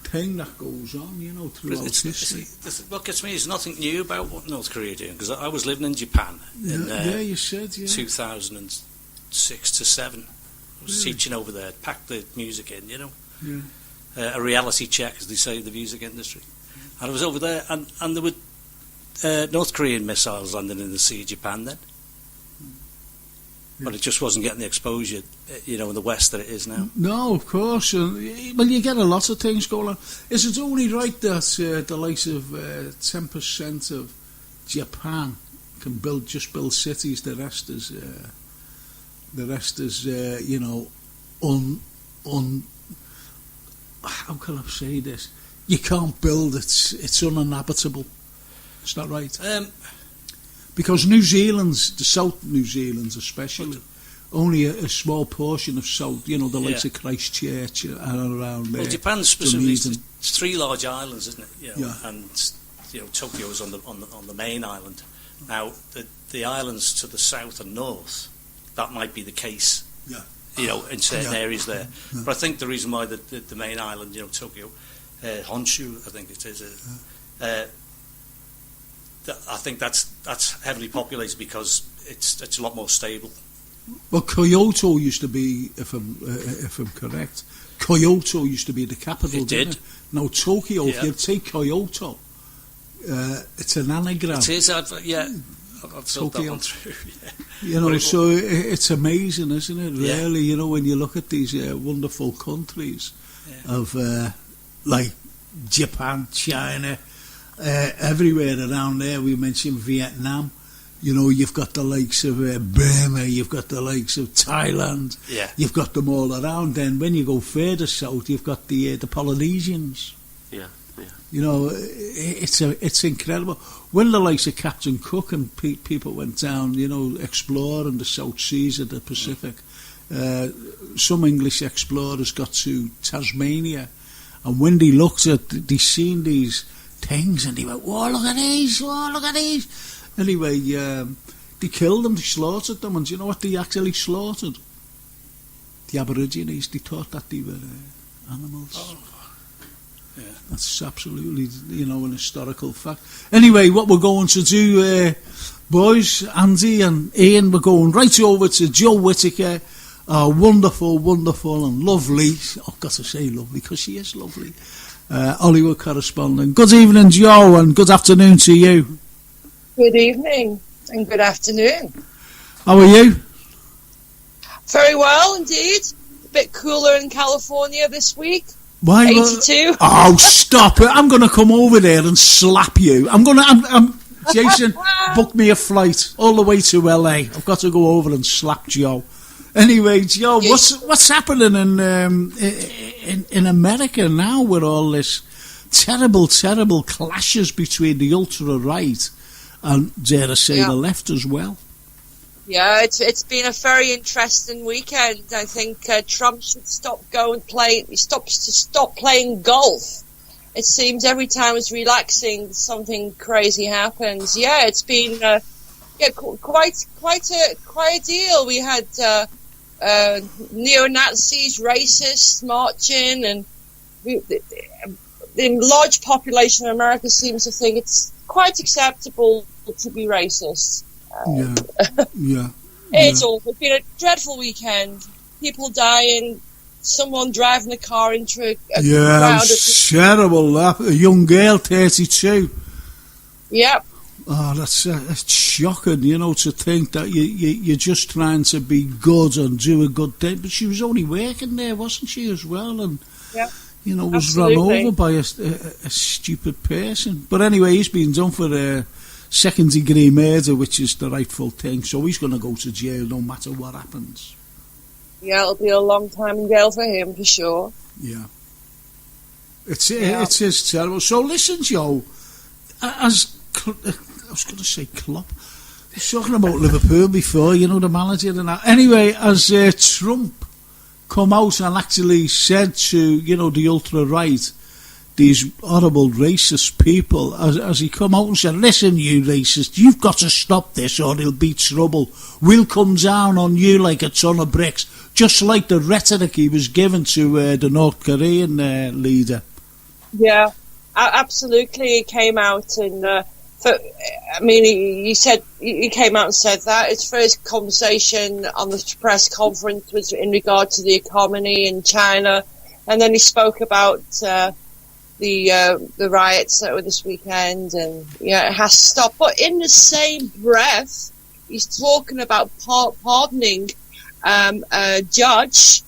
thing that goes on, you know, throughout history. What gets me is nothing new about what North Korea are doing, because I was living in Japan in you said, 2006 to 7. I was teaching over there, packed the music in, you know. A reality check, as they say in the music industry. And I was over there, and there were North Korean missiles landing in the Sea of Japan then. But it just wasn't getting the exposure, you know, in the West that it is now. No, of course. Well, you get a lot of things going on. Is it only right that the likes of 10% of Japan can build cities? The rest is you know, how can I say this? You can't build it. It's uninhabitable. Is that right? Because New Zealand's, the South New Zealand's especially, only a small portion of South, you know, the likes of Christchurch and around there. Well, Japan specifically, it's 3 large islands, isn't it? You know, and you know, Tokyo's on the main island. Now, the islands to the south and north, that might be the case. You know, in certain areas there. But I think the reason why the main island, you know, Tokyo, Honshu, I think it is. I think that's heavily populated because it's a lot more stable. Well, Kyoto used to be, if I'm correct, Kyoto used to be the capital. It did. Now Tokyo, if you take Kyoto, it's an anagram. It is. I've thought that one through. You know, so it's amazing, isn't it? Really, you know, when you look at these wonderful countries of like Japan, China. Everywhere around there, we mentioned Vietnam. You know, you've got the likes of Burma, you've got the likes of Thailand. You've got them all around. Then when you go further south, you've got the Polynesians. You know, it's incredible. When the likes of Captain Cook and people went down, you know, exploring the South Seas of the Pacific, some English explorers got to Tasmania, and when they looked at, they seen these things, and they went, "Whoa, look at these! Whoa, look at these!" Anyway, they killed them, they slaughtered them, and do you know what they actually slaughtered? The Aborigines. They thought that they were animals. That's absolutely, you know, an historical fact. Anyway, what we're going to do, boys, Andy and Ian, we're going right over to Joe Whitaker, our wonderful, wonderful and lovely, I've got to say lovely because she is lovely, Hollywood correspondent. Good evening, Joe, and good afternoon to you. Good evening and good afternoon. How are you? Very well indeed. A bit cooler in California this week. Why? 82. Oh, stop it! I'm going to come over there and slap you. I'm Jason, book me a flight all the way to LA. I've got to go over and slap Joe. Anyway, Joe, what's happening in America now with all this terrible clashes between the ultra right and, dare I say, the left as well? Yeah, it's been a very interesting weekend. I think Trump should stop playing golf. It seems every time it's relaxing, something crazy happens. Yeah, it's been quite a deal. We had neo-Nazis, racists marching, and the large population of America seems to think it's quite acceptable to be racist. It's awful. It's been a dreadful weekend. People dying, someone driving a car into a crowd. It's terrible. A young girl, 32. Yep. Oh, that's shocking, to think that you're just trying to be good and do a good thing. But she was only working there, wasn't she, as well? And, was run over by a stupid person. But anyway, he's been done for second-degree murder, which is the rightful thing. So he's going to go to jail no matter what happens. Yeah, it'll be a long time in jail for him, for sure. Yeah. It is terrible. So listen, Joe, I was going to say Klopp. I was talking about Liverpool before, the manager and that. Anyway, as Trump come out and actually said to, the ultra-right, these horrible racist people, as he come out and said, listen, you racist, you've got to stop this or there'll be trouble. We'll come down on you like a ton of bricks, just like the rhetoric he was given to the North Korean leader. Yeah, absolutely. He came out and... he came out and said that his first conversation on the press conference was in regard to the economy in China, and then he spoke about the riots that were this weekend, and it has to stop. But in the same breath, he's talking about pardoning a judge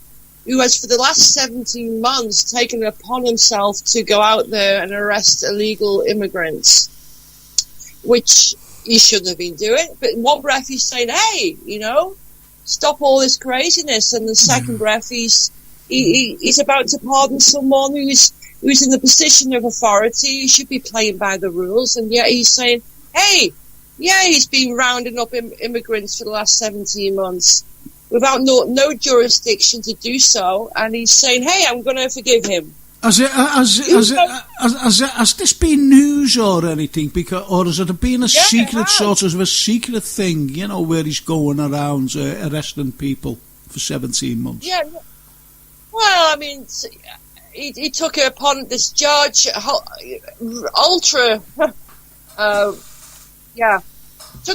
who has for the last 17 months taken it upon himself to go out there and arrest illegal immigrants, which he shouldn't have been doing. But in one breath he's saying, hey, stop all this craziness. And the second breath he's about to pardon someone who's in the position of authority, who should be playing by the rules. And yet he's saying, hey, he's been rounding up immigrants for the last 17 months without no jurisdiction to do so. And he's saying, hey, I'm going to forgive him. Has this been news or anything? Or has it been a secret sort of a secret thing, where he's going around arresting people for 17 months? Yeah. Well, I mean, he took it upon this judge, took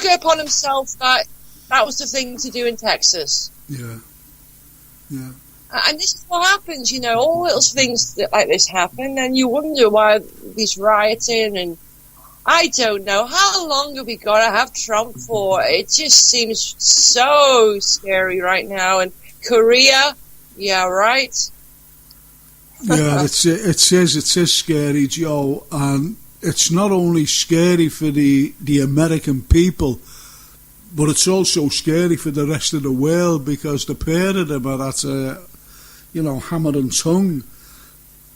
it upon himself that was the thing to do in Texas. Yeah. And this is what happens, all little things like this happen, and you wonder why these rioting, and I don't know, how long have we got to have Trump for? It just seems so scary right now. And Korea, yeah, right? Yeah, it is scary, Joe, and it's not only scary for the American people, but it's also scary for the rest of the world, because the pair of them are at hammer and tongue,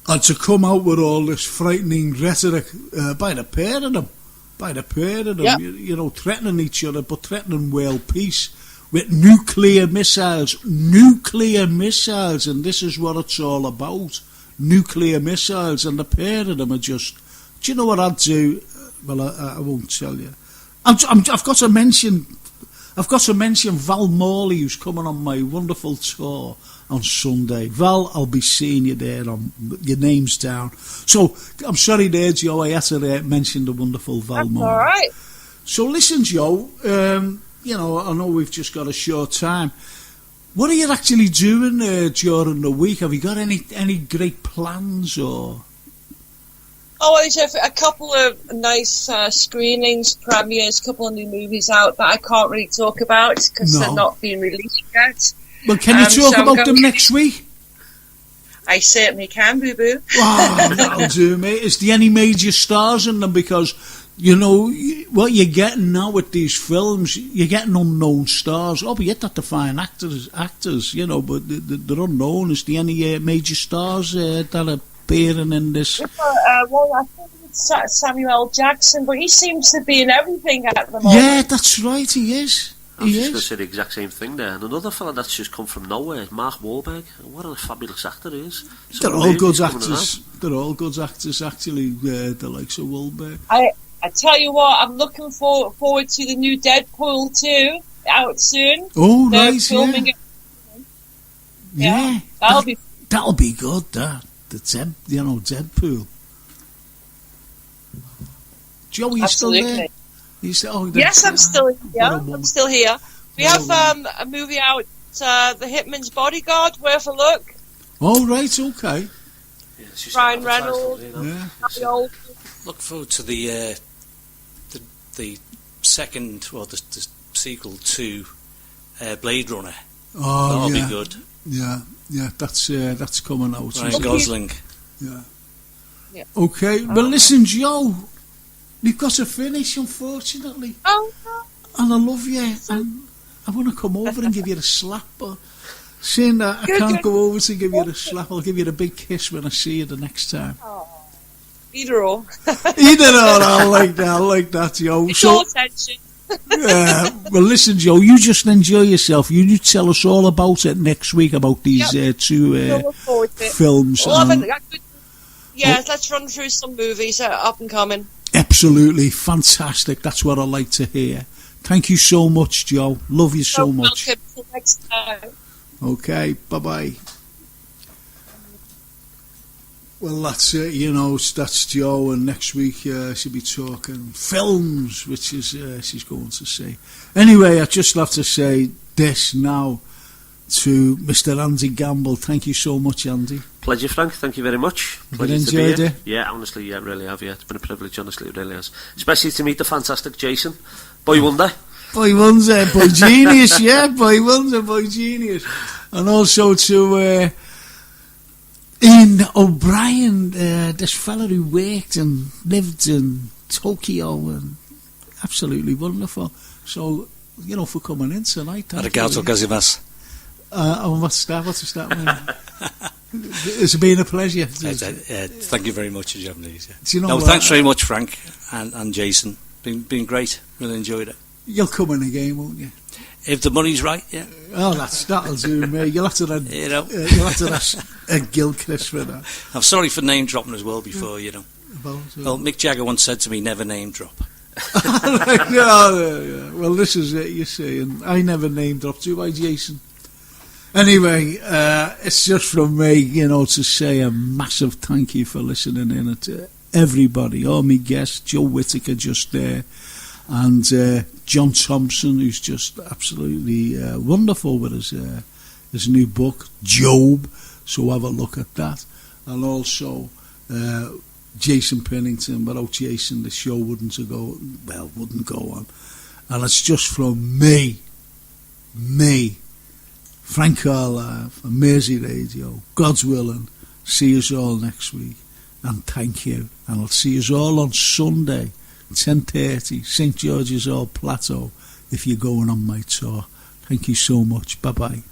and to come out with all this frightening rhetoric by the pair of them, yep. Threatening each other, but threatening world peace with nuclear missiles, and this is what it's all about, nuclear missiles, and the pair of them are just, do you know what I'd do? Well, I won't tell you. I've got to mention Val Morley, who's coming on my wonderful tour on Sunday. Val, I'll be seeing you there. Your name's down. So, I'm sorry there, Joe, I had to mention the wonderful Val Morley. All right. So, listen, Joe, I know we've just got a short time. What are you actually doing during the week? Have you got any great plans, or...? Oh, there's a couple of nice screenings, premieres, a couple of new movies out that I can't really talk about because they're not being released yet. Well, can you talk about them next week? I certainly can, boo-boo. Oh, that'll do, mate. Is there any major stars in them? Because, what you're getting now with these films, you're getting unknown stars. Oh, but you have to find actors, but they're unknown. Is there any major stars that are appearing in this? Well, I think it's Samuel Jackson, but he seems to be in everything at the moment. Yeah, that's right, he is. I was just going to say the exact same thing there. And another fella that's just come from nowhere, Mark Wahlberg. What a fabulous actor he is. They're all good actors. They're all good actors, actually, the likes of Wahlberg. I tell you what, I'm looking forward to the new Deadpool 2, out soon. Oh, nice, yeah. Yeah. That'll be good, that. Deadpool. Joe, are you still there? Yes, I'm still here. I'm still here. We have a movie out, The Hitman's Bodyguard, worth a look. Oh, right, okay. Ryan Reynolds. Look forward to the the second, well, the sequel to Blade Runner. Oh, That'll be good. Yeah, that's coming out. Ryan Gosling. Yeah. Yeah. Okay, well, listen, Joe, we've got to finish, unfortunately. Oh, no. And I love you, and I want to come over and give you a slap, but seeing that I can't go over to give you a slap, I'll give you a big kiss when I see you the next time. Oh. Either or. I like that, Joe. It's all attention. Well, listen, Joe, you just enjoy yourself. You tell us all about it next week, about these two films. Let's run through some movies that are up and coming. Absolutely fantastic. That's what I like to hear. Thank you so much, Joe. Love you so much. Welcome. Till next time. Okay, bye-bye. Well, that's it, that's Joe, and next week she'll be talking films, which is she's going to see. Anyway, I'd just love to say this now to Mr. Andy Gamble. Thank you so much, Andy. Pleasure, Frank. Thank you very much. Have you enjoyed it? Yeah, honestly, yeah, really have, yeah. It's been a privilege, honestly, it really has. Especially to meet the fantastic Jason. Boy wonder. Boy wonder, boy genius, yeah, boy wonder, boy genius. And also to Ian O Brien, this fella who worked and lived in Tokyo, and absolutely wonderful. So, for coming in tonight. Arigato gozaimasu. What's that mean? It's been a pleasure. Thank you very much, Japanese. Thanks very much, Frank and Jason. Been great. Really enjoyed it. You'll come in again, won't you? If the money's right, yeah. Oh, that'll do me. You'll have to you'll have to ask Gilchrist for that. I'm sorry for name dropping as well before, Well, Mick Jagger once said to me, never name drop. Yeah. Well, this is it, you see, and I never name dropped, do I, Jason? Anyway, it's just from me, to say a massive thank you for listening in, and to everybody, all my guests, Joe Whitaker just there, and John Thompson, who's just absolutely wonderful with his new book, Jobe, so have a look at that. And also Jason Pennington. Without Jason, the show wouldn't go on. And it's just from me, Frank Carlyle, from Mersey Radio. God's willing, see us all next week, and thank you. And I'll see us all on Sunday, 10:30, St George's Hall Plateau, if you're going on my tour. Thank you so much. Bye-bye.